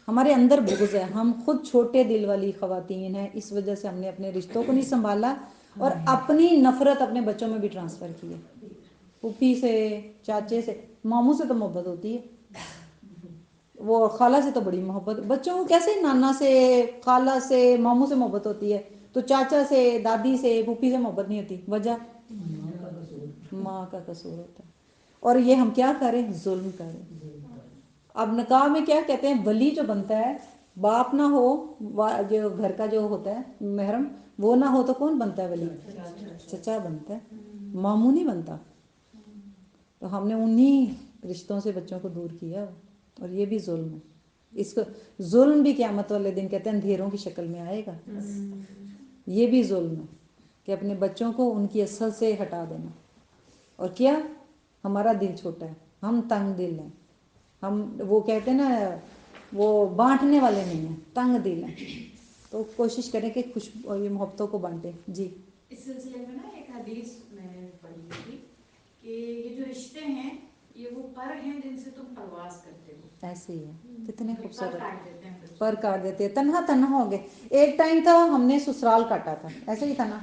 ہمارے اندر بغض ہے، ہم خود چھوٹے دل والی خواتین ہیں، اس وجہ سے ہم نے اپنے رشتوں کو نہیں سنبھالا اور اپنی نفرت اپنے بچوں میں بھی ٹرانسفر کی ہے۔ پھوپھی سے، چاچے سے، ماموں سے تو محبت ہوتی ہے، وہ خالہ سے تو بڑی محبت، بچوں کو کیسے نانا سے، خالہ سے، ماموں سے محبت ہوتی ہے، تو چاچا سے، دادی سے، پھوپھی سے محبت نہیں ہوتی، وجہ ماں کا قصور ہوتا ہے۔ اور یہ ہم کیا کریں؟ ظلم کریں۔ اب نکاح میں کیا کہتے ہیں، ولی جو بنتا ہے باپ نہ ہو، جو گھر کا جو ہوتا ہے محرم وہ نہ ہو تو کون بنتا ہے ولی؟ چچا بنتا ہے، ماموں نہیں بنتا۔ تو ہم نے انہی رشتوں سے بچوں کو دور کیا، اور یہ بھی ظلم ہے۔ اس کو ظلم بھی قیامت والے دن کہتے ہیں اندھیروں کی شکل میں آئے گا، یہ بھی ظلم ہے کہ اپنے بچوں کو ان کی اصل سے ہٹا دینا۔ اور کیا؟ ہمارا دل چھوٹا ہے، ہم تنگ دل ہیں، ہم وہ کہتے ہیں نا وہ بانٹنے والے نہیں ہیں، تنگ دل ہیں، تو کوشش کریں کہ خوش یہ محبتوں کو بانٹیں۔ جی اس سلسلے میں نا ایک حدیث میں نے پڑھی تھی کہ یہ جو رشتے ہیں یہ وہ پر ہیں جن سے تم پرواز کرتے ہو، ایسے ہی ہے، کتنے پر خوبصورت کاٹ دیتے ہیں پر کاٹ دیتے ہیں، تنہا تنہا ہو گئے۔ ایک ٹائم تھا ہم نے سسرال کاٹا تھا، ایسے ہی تھا نا،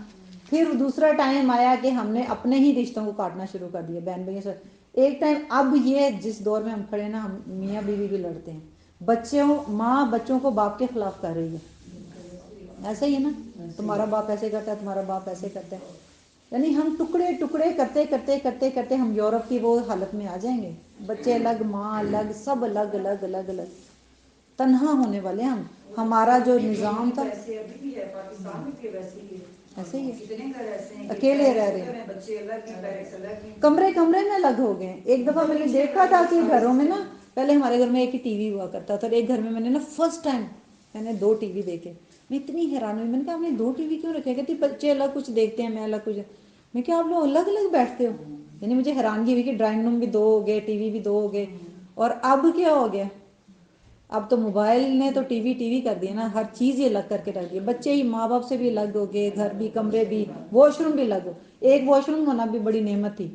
پھر دوسرا ٹائم آیا کہ ہم نے اپنے ہی رشتوں کو کاٹنا شروع کر دیا، بہن بھائیوں سے۔ ایک ٹائم اب یہ جس دور میں ہم کھڑے ہیں نا، ہم میاں بیوی بھی لڑتے ہیں، بچوں ماں بچوں کو باپ کے خلاف کر رہی ہے، ایسے ہی ہے نا، تمہارا باپ ایسے کرتا ہے، تمہارا باپ ایسے کرتا ہے، یعنی ہم ٹکڑے ٹکڑے کرتے کرتے کرتے کرتے ہم یورپ کی وہ حالت میں آ جائیں گے، بچے الگ، ماں الگ، سب الگ الگ الگ الگ، تنہا ہونے والے ہم۔ ہمارا جو نظام تھا ایسے ہی ہے، اکیلے رہ رہے ہیں، کمرے کمرے میں الگ ہو گئے۔ ایک دفعہ میں نے دیکھا تھا کہ گھروں میں نا، پہلے ہمارے گھر میں ایک ہی ٹی وی ہوا کرتا تھا، اور ایک گھر میں نے نا فرسٹ ٹائم میں نے 2 ٹی وی دیکھے، میں اتنی حیران ہوئی، میں نے کہا آپ نے 2 ٹی وی کیوں رکھے؟ کہتی بچے الگ کچھ دیکھتے ہیں، میں الگ کچھ، میں کہا آپ لوگ الگ الگ بیٹھتے ہو؟ یعنی مجھے حیرانگی ہوئی کہ ڈرائنگ روم بھی 2 ہو گئے، ٹی وی بھی 2 ہو گئے، اور اب کیا ہو گیا؟ اب تو موبائل نے تو ٹی وی کر دیا نا، ہر چیز ہی الگ کر کے رکھ دی، بچے ہی ماں باپ سے بھی الگ ہو گئے، گھر بھی، کمرے بھی، واش روم بھی الگ ہو، ایک واش روم ہونا بھی بڑی نعمت تھی،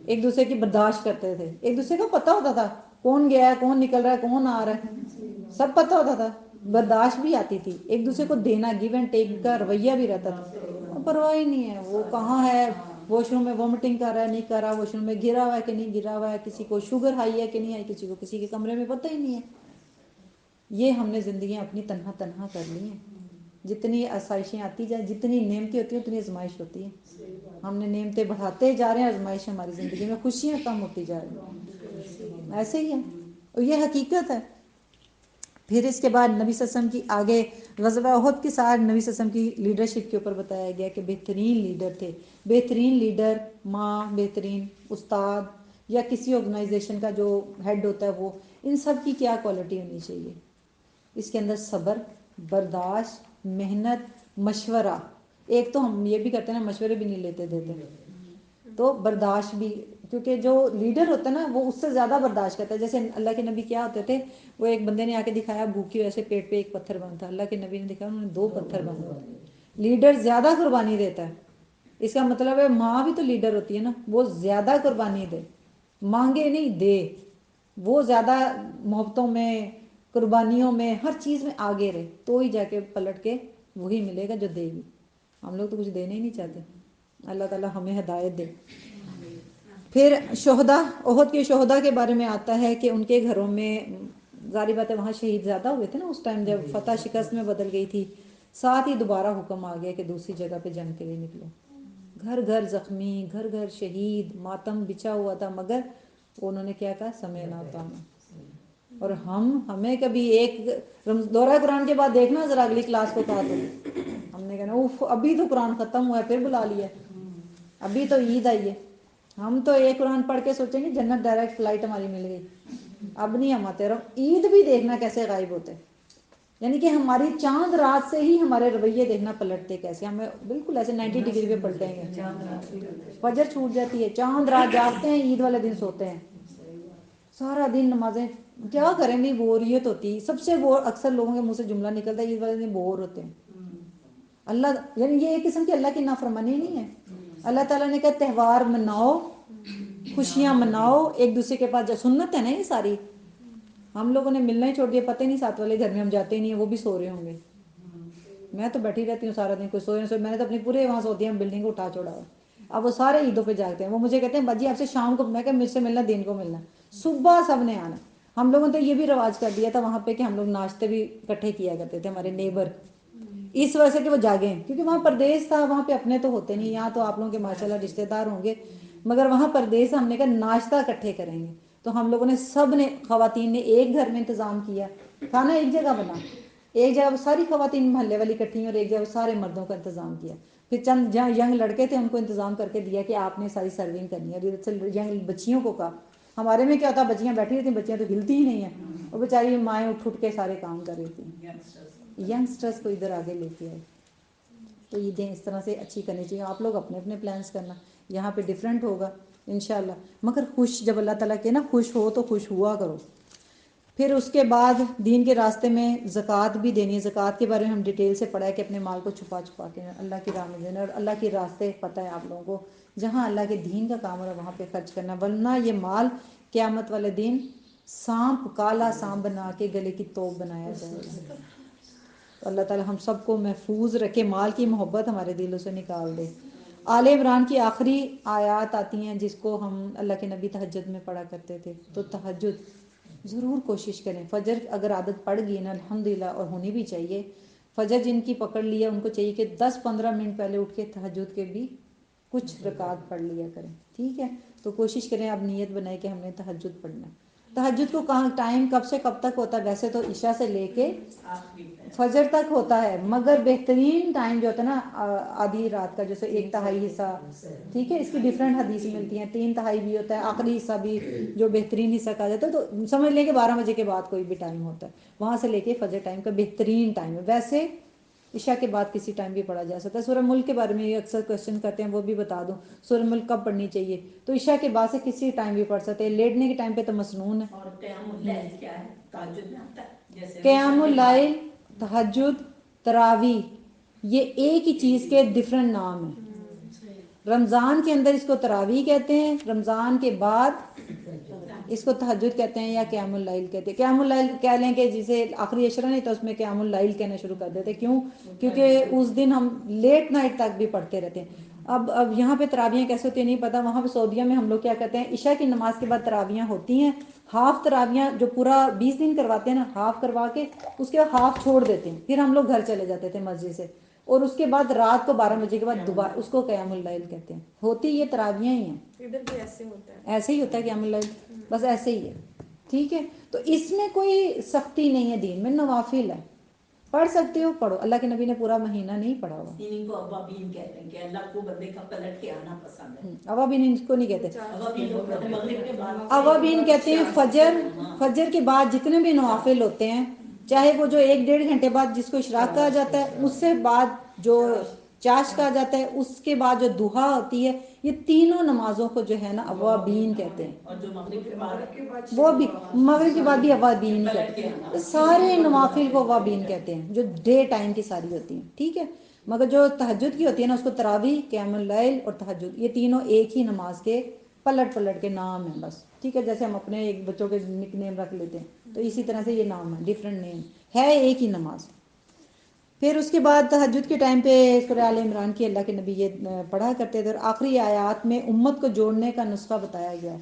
ایک دوسرے کی برداشت کرتے تھے، ایک دوسرے کو پتہ ہوتا تھا کون گیا ہے، کون نکل رہا ہے، کون آ رہا ہے، سب پتہ ہوتا تھا، برداشت بھی آتی تھی، ایک دوسرے کو دینا، گیو اینڈ ٹیک کا رویہ بھی رہتا تھا۔ پرواہ ہی نہیں ہے وہ کہاں ہے، واش روم میں وامٹنگ کر رہا ہے نہیں کر رہا، واش روم میں گرا ہوا ہے کہ نہیں گرا ہوا ہے، کسی کو شوگر ہائی ہے کہ نہیں ہے، کسی کو کسی کے کمرے میں پتہ ہی نہیں ہے۔ یہ ہم نے زندگیاں اپنی تنہا تنہا کر لی ہیں۔ جتنی آسائشیں آتی جائیں، جتنی نعمتیں ہوتی ہیں اتنی آزمائش ہوتی ہے، ہم نے نعمتیں بڑھاتے جا رہے ہیں، آزمائش ہماری زندگی میں، خوشیاں کم ہوتی جا رہی ہیں، ایسے ہی ہے، اور یہ حقیقت ہے۔ پھر اس کے بعد نبی صلی اللہ علیہ وسلم کی آگے غزوہ احد کے ساتھ نبی صلی اللہ علیہ وسلم کی لیڈرشپ کے اوپر بتایا گیا کہ بہترین لیڈر تھے، بہترین لیڈر ماں، بہترین استاد، یا کسی آرگنائزیشن کا جو ہیڈ ہوتا ہے وہ، ان سب کی کیا کوالٹی ہونی چاہیے؟ اس کے اندر صبر، برداشت، محنت، مشورہ، ایک تو ہم یہ بھی کرتے ہیں نا مشورے بھی نہیں لیتے دیتے، تو برداشت بھی، کیونکہ جو لیڈر ہوتا ہے نا وہ اس سے زیادہ برداشت کرتا ہے۔ جیسے اللہ کے نبی کیا ہوتے تھے، وہ ایک بندے نے آ کے دکھایا بھوکی ویسے پیٹ پہ ایک پتھر بنا تھا، اللہ کے نبی نے دکھایا انہوں نے 2 پتھر بنا تھے۔ لیڈر زیادہ قربانی دیتا ہے، اس کا مطلب ہے ماں بھی تو لیڈر ہوتی ہے نا، وہ زیادہ قربانی دے، مانگے نہیں دے، وہ زیادہ محبتوں میں، قربانیوں میں، ہر چیز میں آگے رہے، تو ہی جا کے پلٹ کے وہی ملے گا جو دے گی۔ ہم لوگ تو کچھ دینے ہی نہیں چاہتے، اللہ تعالیٰ ہمیں ہدایت دے۔ پھر شہداء، احد کے شہداء کے بارے میں آتا ہے کہ ان کے گھروں میں، ظاہری بات ہے وہاں شہید زیادہ ہوئے تھے نا اس ٹائم جب فتح شکست میں بدل گئی تھی، ساتھ ہی دوبارہ حکم آ گیا کہ دوسری جگہ پہ جنگ کے لیے نکلو، گھر گھر زخمی، گھر گھر شہید، ماتم بچھا ہوا تھا، مگر انہوں نے کیا کہا، سمعنا وأطعنا۔ اور ہمیں کبھی ایک دورہ قرآن کے بعد دیکھنا ذرا اگلی کلاس کو کہا تو ہم نے کہنا اوف ابھی تو قرآن ختم ہوا ہے پھر بلا لیا ابھی تو عید آئی ہے. ہم تو ایک قرآن پڑھ کے سوچیں گے جنت ڈائریکٹ فلائٹ ہماری مل گئی. اب نہیں ہم آتے رہو عید بھی دیکھنا کیسے غائب ہوتے, یعنی کہ ہماری چاند رات سے ہی ہمارے رویے دیکھنا پلٹتے کیسے, ہمیں بالکل ایسے 90 ڈگری پہ پلٹیں گے. فجر چھوٹ جاتی ہے, چاند رات جاگتے ہیں, عید والے دن سوتے ہیں, سارا دن نمازیں کیا کریں بھی, بوریت ہوتی ہے. سب سے بور اکثر لوگوں کے منہ سے جملہ نکلتا ہے عید والے دن بور ہوتے ہیں. اللہ یعنی یہ ایک قسم کی اللہ کی نافرمانی نہیں ہے. اللہ تعالیٰ نے کہا تہوار مناؤ, خوشیاں مناؤ, ایک دوسرے کے پاس سنت ہے نا یہ ساری. ہم لوگوں نے ملنا ہی چھوڑ دیا, پتہ نہیں ساتھ والے گھر میں ہم جاتے ہی نہیں ہیں, وہ بھی سو رہے ہوں گے. میں تو بیٹھی رہتی ہوں سارا دن, کوئی سوئے نہ سوئے, میں نے تو اپنی پورے وہاں سوتی ہیں بلڈنگ کو اٹھا چھوڑا ہوا. اب وہ سارے عیدوں پہ جاگتے ہیں, وہ مجھے کہتے ہیں باجی آپ سے شام کو, میں کہ مجھ سے ملنا دن کو ملنا, صبح سب نے آنا. ہم لوگوں نے تو یہ بھی رواج کر دیا تھا وہاں پہ کہ ہم لوگ ناشتے بھی اکٹھے کیا کرتے تھے, ہمارے نیبر, اس وجہ سے کہ وہ جاگیں, کیونکہ وہاں پردیس تھا, وہاں پہ اپنے تو ہوتے نہیں. یہاں تو آپ لوگوں کے ماشاءاللہ رشتے دار ہوں گے, مگر وہاں پردیس ہم نے کہا ناشتہ اکٹھے کریں گے. تو ہم لوگوں نے سب نے, خواتین نے ایک گھر میں انتظام کیا, کھانا ایک جگہ بنا, ایک جگہ ساری خواتین محلے والی اکٹھی, اور ایک جگہ سارے مردوں کا انتظام کیا. پھر چند جہاں ینگ لڑکے تھے ان کو انتظام کر کے دیا کہ آپ نے ساری سرونگ کرنی ہے. اور ینگ بچیوں کو کہا, ہمارے میں کیا ہوتا, بچیاں بیٹھی رہتی ہیں, بچیاں تو ہلتی ہی نہیں ہیں, اور بیچاری مائیں اٹھ کے سارے کام کر رہی تھیں. ینگسٹرس کو ادھر آگے لے کے آئے. تو عیدیں اس طرح سے اچھی کرنی چاہیے. آپ لوگ اپنے اپنے پلانس کرنا, یہاں پہ ڈفرینٹ ہوگا انشاءاللہ, مگر خوش, جب اللہ تعالیٰ کے نا خوش ہو تو خوش ہوا کرو. پھر اس کے بعد دین کے راستے میں زکوٰۃ بھی دینی ہے. زکوٰۃ کے بارے میں ہم ڈیٹیل سے پڑھا ہے کہ اپنے مال کو چھپا چھپا کے اللہ کی راہ میں دینا, اور اللہ کے راستے پتہ ہے آپ لوگوں کو, جہاں اللہ کے دین کا کام ہو رہا ہے وہاں پہ خرچ کرنا, ورنہ یہ مال قیامت والے دن سانپ, کالا سانپ بنا کے گلے کی توپ بنایا جائے گا. اللہ تعالی ہم سب کو محفوظ رکھے, مال کی محبت ہمارے دلوں سے نکال دے. آل عمران کی آخری آیات آتی ہیں جس کو ہم اللہ کے نبی تہجد میں پڑھا کرتے تھے. تو تہجد ضرور کوشش کریں. فجر اگر عادت پڑ گئی نا الحمدللہ, اور ہونی بھی چاہیے, فجر جن کی پکڑ لی ہے ان کو چاہیے کہ 10-15 منٹ پہلے اٹھ کے تہجد کے بھی کچھ رکعات پڑھ لیا کریں, ٹھیک ہے. تو کوشش کریں, آپ نیت بنائیں کہ ہم نے تہجد پڑھنا ہے. تہجد کو کہاں ٹائم کب سے کب تک ہوتا ہے, ویسے تو عشاء سے لے کے فجر تک ہوتا ہے, مگر بہترین ٹائم جو ہوتا ہے نا آدھی رات کا, جیسے 1/3 حصہ, ٹھیک ہے. اس کی ڈفرینٹ حدیث ملتی ہیں, 3/3 بھی ہوتا ہے, آخری حصہ بھی جو بہترین حصہ کہا جاتا ہے. تو سمجھ لیں کہ 12 بجے کے بعد کوئی بھی ٹائم ہوتا ہے, وہاں سے لے کے فجر ٹائم کا بہترین ٹائم ہے. ویسے عشاء کے بعد کسی ٹائم بھی پڑھا جا سکتا ہے. سورہ ملک کے بارے میں یہ اکثر کوشچن کرتے ہیں, وہ بھی بتا دوں, سورہ ملک کب پڑھنی چاہیے. تو عشاء کے بعد سے کسی ٹائم بھی پڑھ سکتے ہیں, لیٹنے کے ٹائم پہ تو مسنون ہے. اور قیام اللیل کیا ہے, تہجد میں آتا ہے جیسے قیام اللیل, تہجد, تراویح, یہ ایک ہی چیز کے ڈفرینٹ نام ہیں. رمضان کے اندر اس کو تراویح کہتے ہیں, رمضان کے بعد اس کو تہجد کہتے ہیں یا قیام اللیل کہتے ہیں. قیام اللیل کہہ لیں کہ جسے آخری عشرہ نہیں تو اس میں قیام اللیل کہنا شروع کر دیتے. کیوں؟ کیونکہ اس دن ہم لیٹ نائٹ تک بھی پڑھتے رہتے ہیں. اب یہاں پہ تراویحیں کیسے ہوتی ہیں نہیں پتہ. وہاں پہ سعودیہ میں ہم لوگ کیا کرتے ہیں, عشاء کی نماز کے بعد تراویحیں ہوتی ہیں, ہاف تراویحیں جو پورا 20 دن کرواتے ہیں نا, ہاف کروا کے اس کے بعد ہاف چھوڑ دیتے ہیں, پھر ہم لوگ گھر چلے جاتے تھے مسجد سے, اور اس کے بعد رات کو 12 بجے کے بعد دوبارہ اس کو قیام اللیل کہتے ہیں. ہوتی یہ تراویحیں ہی ہیں, ادھر بھی ایسے ہوتا ہے, ایسے ہی ہوتا ہے قیام اللیل, بس ایسے ہی ہے, ٹھیک ہے. تو اس میں کوئی سختی نہیں ہے, دین میں نوافل ہے, پڑھ سکتے ہو پڑھو. اللہ کے نبی نے پورا مہینہ نہیں پڑھا ہوا. ان کو اوابین کہتے ہیں کہ اللہ کو بندے کا پلٹ کے آنا پسند ہے. اوابین ان کو نہیں کہتے. اوابین لوگ کہتے ہیں مغرب کے بعد سے اوابین کہتے ہیں فجر کے بعد جتنے بھی نوافل ہوتے ہیں, چاہے وہ جو 1-1.5 گھنٹے بعد جس کو اشراق کہا جاتا ہے, اس سے بعد جو چاش کہا جاتا ہے, اس کے بعد جو دوحا ہوتی ہے, یہ تینوں نمازوں کو جو ہے نا اوابین کہتے ہیں. اور جو مغرب کے بعد وہ بھی مغرب کے بعد بھی اوابین کہتے ہیں. سارے نوافل کو اوابین کہتے ہیں جو ڈے ٹائم کی ساری ہوتی ہیں, ٹھیک ہے. مگر جو تہجد کی ہوتی ہے نا, اس کو تراویح, قیام اللیل اور تہجد, یہ تینوں ایک ہی نماز کے پلٹ کے نام ہیں بس, ٹھیک ہے. جیسے ہم اپنے ایک بچوں کے نک نیم رکھ لیتے ہیں, تو اسی طرح سے یہ نام ہے, ڈفرینٹ نیم ہے, ایک ہی نماز. پھر اس کے بعد تہجد کے ٹائم پہ سورہ آل عمران کی اللہ کے نبی یہ پڑھا کرتے تھے, اور آخری آیات میں امت کو جوڑنے کا نسخہ بتایا گیا ہے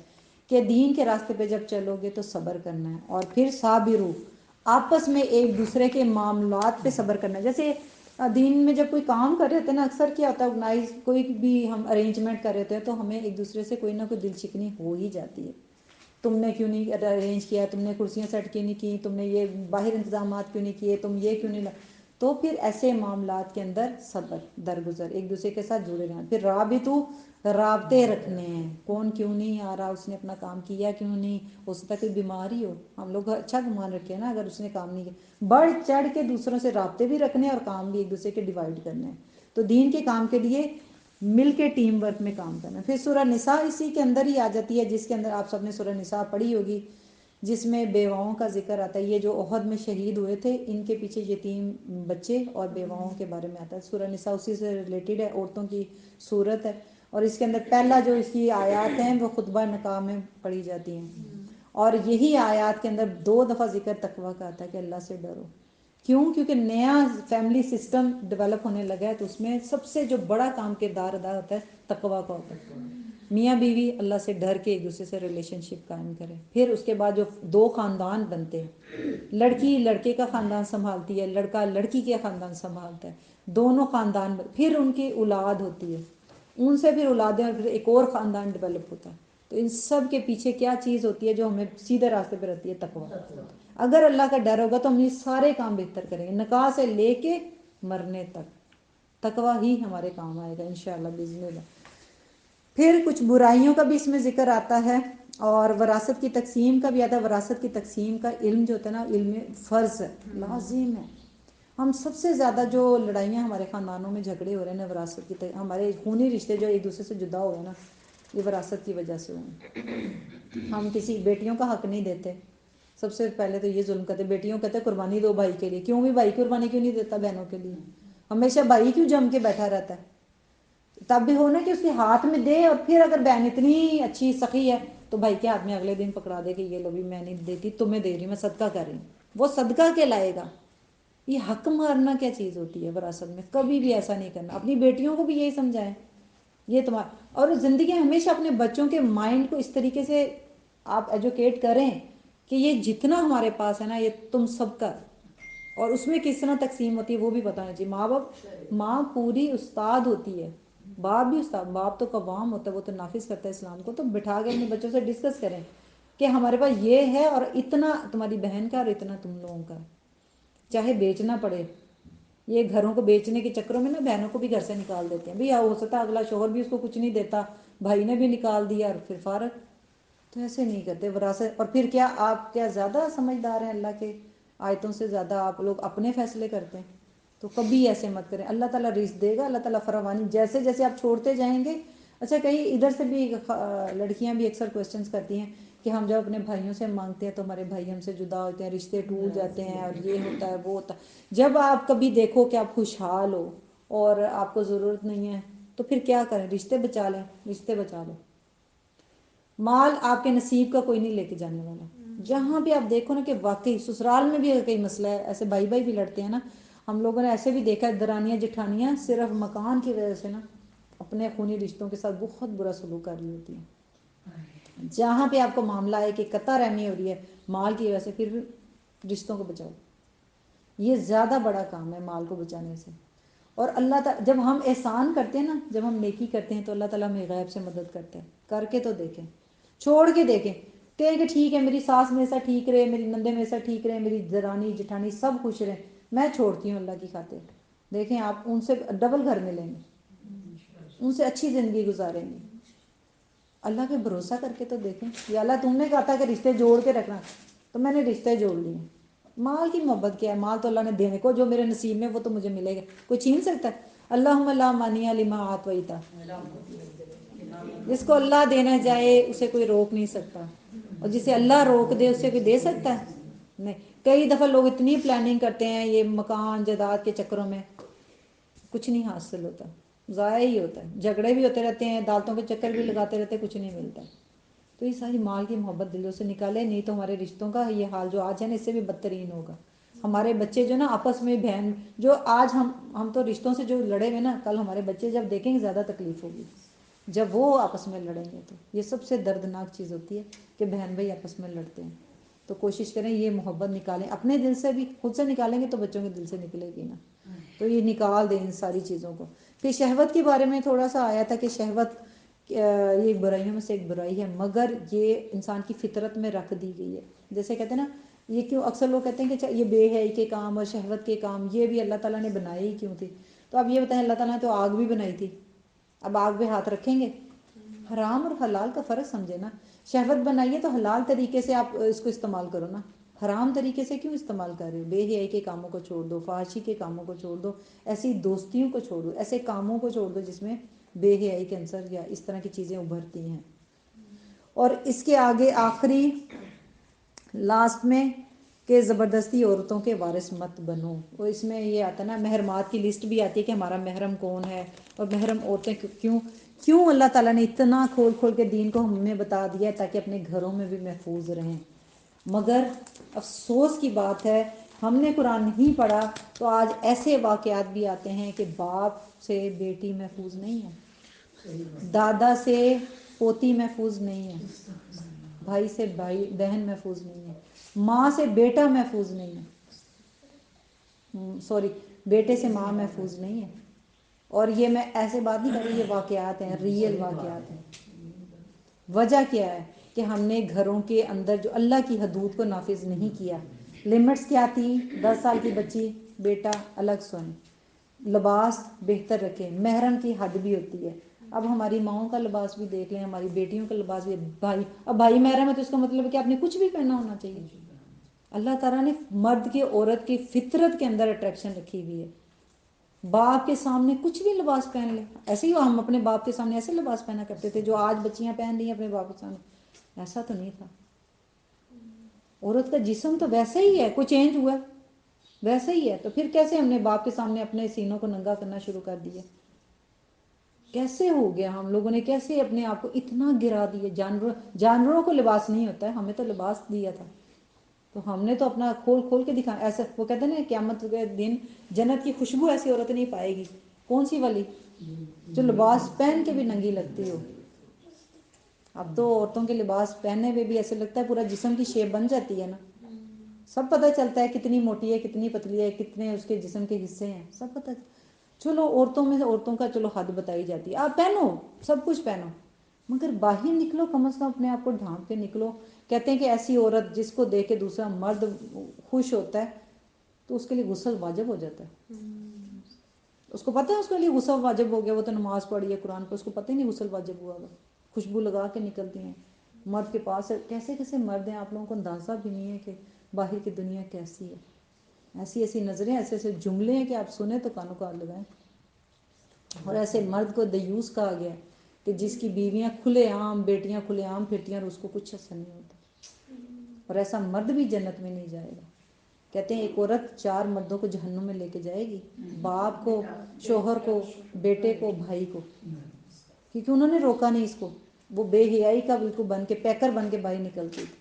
کہ دین کے راستے پہ جب چلو گے تو صبر کرنا ہے, اور پھر صابرو, آپس میں ایک دوسرے کے معاملات پہ صبر کرنا ہے. جیسے دین میں جب کوئی کام کر رہے ہوتے ہیں نا, اکثر کیا ہوتا ہے آرگنائز کوئی بھی ہم ارینجمنٹ کر رہے ہوتے ہیں, تو ہمیں ایک دوسرے سے کوئی نہ کوئی دل شکنی ہو ہی جاتی ہے. تم نے کیوں نہیں ارینج کیا, تم نے کرسیاں سیٹ کیوں نہیں کی, تم نے یہ باہر انتظامات کیوں نہیں کیے, تم یہ کیوں نہیں تو پھر ایسے معاملات کے اندر صبر درگزر، ایک دوسرے کے ساتھ جڑے رہنا. پھر رابطو، رابطے رکھنے ہیں. کون کیوں نہیں آ رہا، اس نے اپنا کام کیا کیوں نہیں، ہو سکتا ہے کوئی بیماری ہو. ہم لوگ اچھا گمان رکھے ہیں نا، اگر اس نے کام نہیں کیا. بڑھ چڑھ کے دوسروں سے رابطے بھی رکھنے اور کام بھی ایک دوسرے کے ڈیوائڈ کرنے ہیں. تو دین کے کام کے لیے مل کے ٹیم ورک میں کام کرنا. پھر سورہ نساء اسی کے اندر ہی آ جاتی ہے، جس کے اندر آپ سب نے سورہ نساء پڑھی ہوگی، جس میں بیواؤں کا ذکر آتا ہے. یہ جو احد میں شہید ہوئے تھے، ان کے پیچھے یتیم بچے اور بیواؤں کے بارے میں آتا ہے. سورہ نساء اسی سے ریلیٹڈ ہے، عورتوں کی صورت ہے. اور اس کے اندر پہلا جو اس کی آیات ہیں وہ خطبہ نکاح میں پڑھی جاتی ہیں. اور یہی آیات کے اندر 2 دفعہ ذکر تقویٰ کا آتا ہے کہ اللہ سے ڈرو. کیوں؟ کیونکہ نیا فیملی سسٹم ڈیولپ ہونے لگا ہے، تو اس میں سب سے جو بڑا کام کردار ادا ہوتا ہے تقویٰ کا ہوتا ہے. میاں بیوی اللہ سے ڈر کے ایک دوسرے سے ریلیشن شپ قائم کریں. پھر اس کے بعد جو 2 خاندان بنتے ہیں، لڑکی لڑکے کا خاندان سنبھالتی ہے، لڑکا لڑکی کے خاندان سنبھالتا ہے. دونوں خاندان پھر ان کی اولاد ہوتی ہے، ان سے پھر اولادیں، اور پھر ایک اور خاندان ڈیولپ ہوتا ہے. تو ان سب کے پیچھے کیا چیز ہوتی ہے جو ہمیں سیدھے راستے پہ رہتی ہے؟ تقویٰ. اگر اللہ کا ڈر ہوگا تو ہم یہ سارے کام بہتر کریں گے، نکاح سے لے کے مرنے تک تقویٰ ہی ہمارے کام آئے گا انشاءاللہ باذن اللہ. پھر کچھ برائیوں کا بھی اس میں ذکر آتا ہے، اور وراثت کی تقسیم کا بھی آتا ہے. وراثت کی تقسیم کا علم جو ہوتا ہے نا، علم فرض ہے، لازم ہے. ہم سب سے زیادہ جو لڑائیاں ہمارے خاندانوں میں جھگڑے ہو رہے ہیں نا، وراثت کی ہمارے خونی رشتے جو ایک دوسرے سے جدا ہو رہے ہیں نا، یہ وراثت کی وجہ سے ہوئے. ہم کسی بیٹیوں کا حق نہیں دیتے. سب سے پہلے تو یہ ظلم کرتے، بیٹیوں کہتے ہیں قربانی دو بھائی کے لیے. کیوں بھی بھائی قربانی کیوں نہیں دیتا بہنوں کے لیے؟ ہمیشہ بھائی کیوں جم کے بیٹھا رہتا ہے؟ تب بھی ہونا کہ اس کے ہاتھ میں دے، اور پھر اگر بہن اتنی اچھی سخی ہے تو بھائی کے ہاتھ میں اگلے دن پکڑا دے کہ یہ لو بھی میں نہیں دیتی، تمہیں دے رہی، میں صدقہ کر رہی ہوں. وہ صدقہ کہلائے گا. یہ حق مارنا کیا چیز ہوتی ہے وراثت میں؟ کبھی بھی ایسا نہیں کرنا. اپنی بیٹیوں کو بھی یہی سمجھائیں، یہ تمہارا. اور زندگی ہمیشہ اپنے بچوں کے مائنڈ کو اس طریقے سے آپ ایجوکیٹ کریں کہ یہ جتنا ہمارے پاس ہے نا، یہ تم سب کا، اور اس میں کس طرح تقسیم ہوتی ہے وہ بھی بتانا چاہیے. ماں پوری استاد ہوتی ہے، باپ بھی استاد. باپ تو قوام ہوتا ہے، وہ تو نافذ کرتا ہے اسلام کو. تو بٹھا کے اپنے بچوں سے ڈسکس کریں کہ ہمارے پاس یہ ہے، اور اتنا تمہاری بہن کا اور اتنا تم لوگوں کا، چاہے بیچنا پڑے. یہ گھروں کو بیچنے کے چکروں میں نا بہنوں کو بھی گھر سے نکال دیتے ہیں. بھئی ہو سکتا ہے اگلا شوہر بھی اس کو کچھ نہیں دیتا، بھائی نے بھی نکال دیا اور پھر فارغ. تو ایسے نہیں کرتے وراثت. اور پھر کیا آپ کیا زیادہ سمجھدار ہیں اللہ کے آیتوں سے زیادہ؟ آپ لوگ اپنے فیصلے کرتے ہیں. تو کبھی ایسے مت کریں. اللہ تعالیٰ رزق دے گا، اللہ تعالیٰ فراوانی جیسے جیسے آپ چھوڑتے جائیں گے. اچھا، کہیں ادھر سے بھی لڑکیاں بھی اکثر کویسچنس کرتی ہیں کہ ہم جب اپنے بھائیوں سے مانگتے ہیں تو ہمارے بھائی ہم سے جدا ہوتے ہیں، رشتے ٹوٹ جاتے ہیں، اور یہ ہوتا ہے وہ ہوتا ہے. جب آپ کبھی دیکھو کہ آپ خوشحال ہو اور آپ کو ضرورت نہیں ہے تو پھر کیا کریں؟ رشتے بچا لیں. رشتے بچا لو. مال آپ کے نصیب کا کوئی نہیں لے کے جانے والا. جہاں بھی آپ دیکھو نا کہ واقعی سسرال میں بھی اگر کوئی مسئلہ ہے، ایسے بھائی بھائی بھی لڑتے ہیں نا. ہم لوگوں نے ایسے بھی دیکھا ہے، درانیاں جٹھانیاں صرف مکان کی وجہ سے نا اپنے خونی رشتوں کے ساتھ بہت برا سلوک کر رہی ہوتی ہیں. جہاں پہ آپ کو معاملہ ہے کہ قطع رحمی ہو رہی ہے مال کی وجہ سے، پھر رشتوں کو بچاؤ. یہ زیادہ بڑا کام ہے مال کو بچانے سے. اور اللہ تعالیٰ جب ہم احسان کرتے ہیں نا، جب ہم نیکی کرتے ہیں تو اللہ تعالیٰ ہمیں غیب سے مدد کرتے ہیں. کر کے تو دیکھیں، چھوڑ کے دیکھیں کہ ٹھیک ہے میری ساس میرے ساتھ ٹھیک رہے، میری نندے میرے ساتھ ٹھیک رہے، میری درانی جٹھانی سب خوش رہیں، میں چھوڑتی ہوں اللہ کی خاطر. دیکھیں آپ ان سے ڈبل گھر ملیں گے، ان سے اچھی زندگی گزاریں گے. اللہ پہ بھروسہ کر کے تو دیکھیں. یا اللہ تم نے کہا تھا کہ رشتے جوڑ کے رکھنا، تو میں نے رشتے جوڑ لیے. مال کی محبت کیا ہے؟ مال تو اللہ نے دینے کو، جو میرے نصیب میں وہ تو مجھے ملے گا. کوئی چھین سکتا ہے؟ اللہم لا مانع لما اعطیت. جس کو اللہ دینا چاہے اسے کوئی روک نہیں سکتا، اور جسے اللہ روک دے اسے کوئی دے سکتا ہے؟ نہیں. کئی دفعہ لوگ اتنی پلاننگ کرتے ہیں یہ مکان جائیداد کے چکروں میں، کچھ نہیں حاصل ہوتا، ضائع ہی ہوتا ہے. جھگڑے بھی ہوتے رہتے ہیں، عدالتوں کے چکر بھی لگاتے رہتے ہیں، کچھ نہیں ملتا. تو یہ ساری مال کی محبت دلوں سے نکالے، نہیں تو ہمارے رشتوں کا یہ حال جو آج ہے نا اس سے بھی بدترین ہوگا. ہمارے بچے جو نا آپس میں بہن جو آج ہم تو رشتوں سے جو لڑے ہوئے نا، کل ہمارے بچے جب دیکھیں گے زیادہ تکلیف ہوگی جب وہ آپس میں لڑیں گے. تو یہ سب سے دردناک چیز ہوتی ہے کہ بہن بھائی آپس میں لڑتے ہیں. تو کوشش کریں یہ محبت نکالیں اپنے دل سے بھی. خود سے نکالیں گے تو بچوں کے دل سے نکلے گی نا. تو یہ نکال دیں ان ساری چیزوں کو. پھر شہوت کے بارے میں تھوڑا سا آیا تھا کہ شہوت یہ برائیوں میں سے ایک برائی ہے، مگر یہ انسان کی فطرت میں رکھ دی گئی ہے. جیسے کہتے ہیں نا یہ کیوں اکثر لوگ کہتے ہیں کہ یہ بے حیائی کے کام اور شہوت کے کام یہ بھی اللہ تعالیٰ نے بنائی ہی کیوں تھی؟ تو اب یہ بتائیں اللہ تعالیٰ نے تو آگ بھی بنائی تھی، اب آگ پہ ہاتھ رکھیں گے؟ حرام اور حلال کا فرق سمجھے نا. شہوت بنائیے تو حلال طریقے سے آپ اس کو استعمال کرو نا، حرام طریقے سے کیوں استعمال کر رہے ہو؟ بے حیائی کے کاموں کو چھوڑ دو، فحاشی کے کاموں کو چھوڑ دو، ایسی دوستیوں کو چھوڑ دو، ایسے کاموں کو چھوڑ دو جس میں بے حیائی کے عنصر یا اس طرح کی چیزیں ابھرتی ہیں. اور اس کے آگے آخری لاسٹ میں کہ زبردستی عورتوں کے وارث مت بنو. اور اس میں یہ آتا ہے نا، محرمات کی لسٹ بھی آتی ہے کہ ہمارا محرم کون ہے اور محرم عورتیں کیوں اللہ تعالیٰ نے اتنا کھول کھول کے دین کو ہمیں بتا دیا تاکہ اپنے گھروں میں بھی محفوظ رہیں. مگر افسوس کی بات ہے ہم نے قرآن نہیں پڑھا تو آج ایسے واقعات بھی آتے ہیں کہ باپ سے بیٹی محفوظ نہیں ہے، دادا سے پوتی محفوظ نہیں ہے، بھائی سے بہن محفوظ نہیں ہے، ماں سے بیٹا محفوظ نہیں ہے، سوری بیٹے سے ماں محفوظ نہیں ہے. اور یہ میں ایسے بات نہیں کر رہی، یہ واقعات ہیں، ریئل واقعات ہیں. وجہ کیا ہے کہ ہم نے گھروں کے اندر جو اللہ کی حدود کو نافذ نہیں کیا. لمٹس کیا تھی؟ 10 سال کی بچی بیٹا الگ سوئیں، لباس بہتر رکھیں، محرم کی حد بھی ہوتی ہے. اب ہماری ماؤں کا لباس بھی دیکھ لیں، ہماری بیٹیوں کا لباس بھی، بھائی محرم ہے تو اس کا مطلب ہے کہ آپ نے کچھ بھی پہنا ہونا چاہیے. اللہ تعالیٰ نے مرد کی عورت کی فطرت کے اندر اٹریکشن رکھی ہوئی ہے. باپ کے سامنے کچھ بھی لباس پہن لیں، ایسے ہی ہم اپنے باپ کے سامنے ایسے لباس پہنا کرتے تھے جو آج بچیاں پہن رہی ہیں اپنے باپ کے سامنے. ایسا تو نہیں تھا. عورت کا جسم تو ویسا ہی ہے، کوئی چینج ہوا ویسا ہی ہے، تو پھر کیسے ہم نے باپ کے سامنے اپنے سینوں کو ننگا کرنا شروع کر دیا؟ کیسے ہو گیا؟ ہم لوگوں نے کیسے اپنے آپ کو اتنا گرا دیا؟ جانوروں کو لباس نہیں ہوتا ہے، ہمیں تو لباس دیا تھا تو ہم نے تو اپنا کھول کھول کے دکھانا. ایسا وہ کہتے ہیں نا قیامت کے دن جنت کی خوشبو ایسی عورت نہیں پائے گی. کون سی والی؟ جو لباس پہن کے بھی ننگی لگتی ہو. اب تو عورتوں کے لباس پہننے میں بھی ایسے لگتا ہے پورا جسم کی شیپ بن جاتی ہے نا، سب پتہ چلتا ہے کتنی موٹی ہے، کتنی پتلی ہے، کتنے اس کے جسم کے حصے ہیں، سب پتہ. چلو عورتوں میں عورتوں کا چلو حد بتائی جاتی ہے، آپ پہنو سب کچھ پہنو، مگر باہر نکلو کم از کم اپنے آپ کو ڈھانپ کے نکلو. کہتے ہیں کہ ایسی عورت جس کو دیکھ کے دوسرا مرد خوش ہوتا ہے تو اس کے لیے غسل واجب ہو جاتا ہے. اس کو پتہ ہے اس کے لیے غسل واجب ہو گیا، وہ تو نماز پڑھی ہے قرآن پہ، اس کو پتہ ہی نہیں غسل واجب ہوا ہوا. خوشبو لگا کے نکلتی ہیں مرد کے پاس. کیسے کیسے مرد ہیں، آپ لوگوں کو اندازہ بھی نہیں ہے کہ باہر کی دنیا کیسی ہے. ایسی ایسی نظریں، ایسے ایسے جملے ہیں کہ آپ سنیں تو کانوں کو ہاتھ لگائیں. اور ایسے مرد کو دیوس کہا گیا کہ جس کی بیویاں کھلے عام، بیٹیاں کھلے عام پھرتی ہیں اور اس کو کچھ اثر نہیں ہوتا. اور ایسا مرد بھی جنت میں نہیں جائے گا. کہتے ہیں ایک عورت 4 مردوں کو جہنم میں لے کے جائے گی، باپ کو، شوہر کو، بیٹے کو، بھائی کو، کیونکہ انہوں نے روکا نہیں اس کو. وہ بے حیائی کا بالکل بن کے پیکر بن کے باہر نکلتی تھی.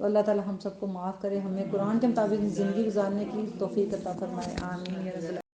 تو اللہ تعالی ہم سب کو معاف کرے، ہمیں قرآن کے مطابق زندگی گزارنے کی توفیق عطا فرمائے. آمین یا رب العالمین.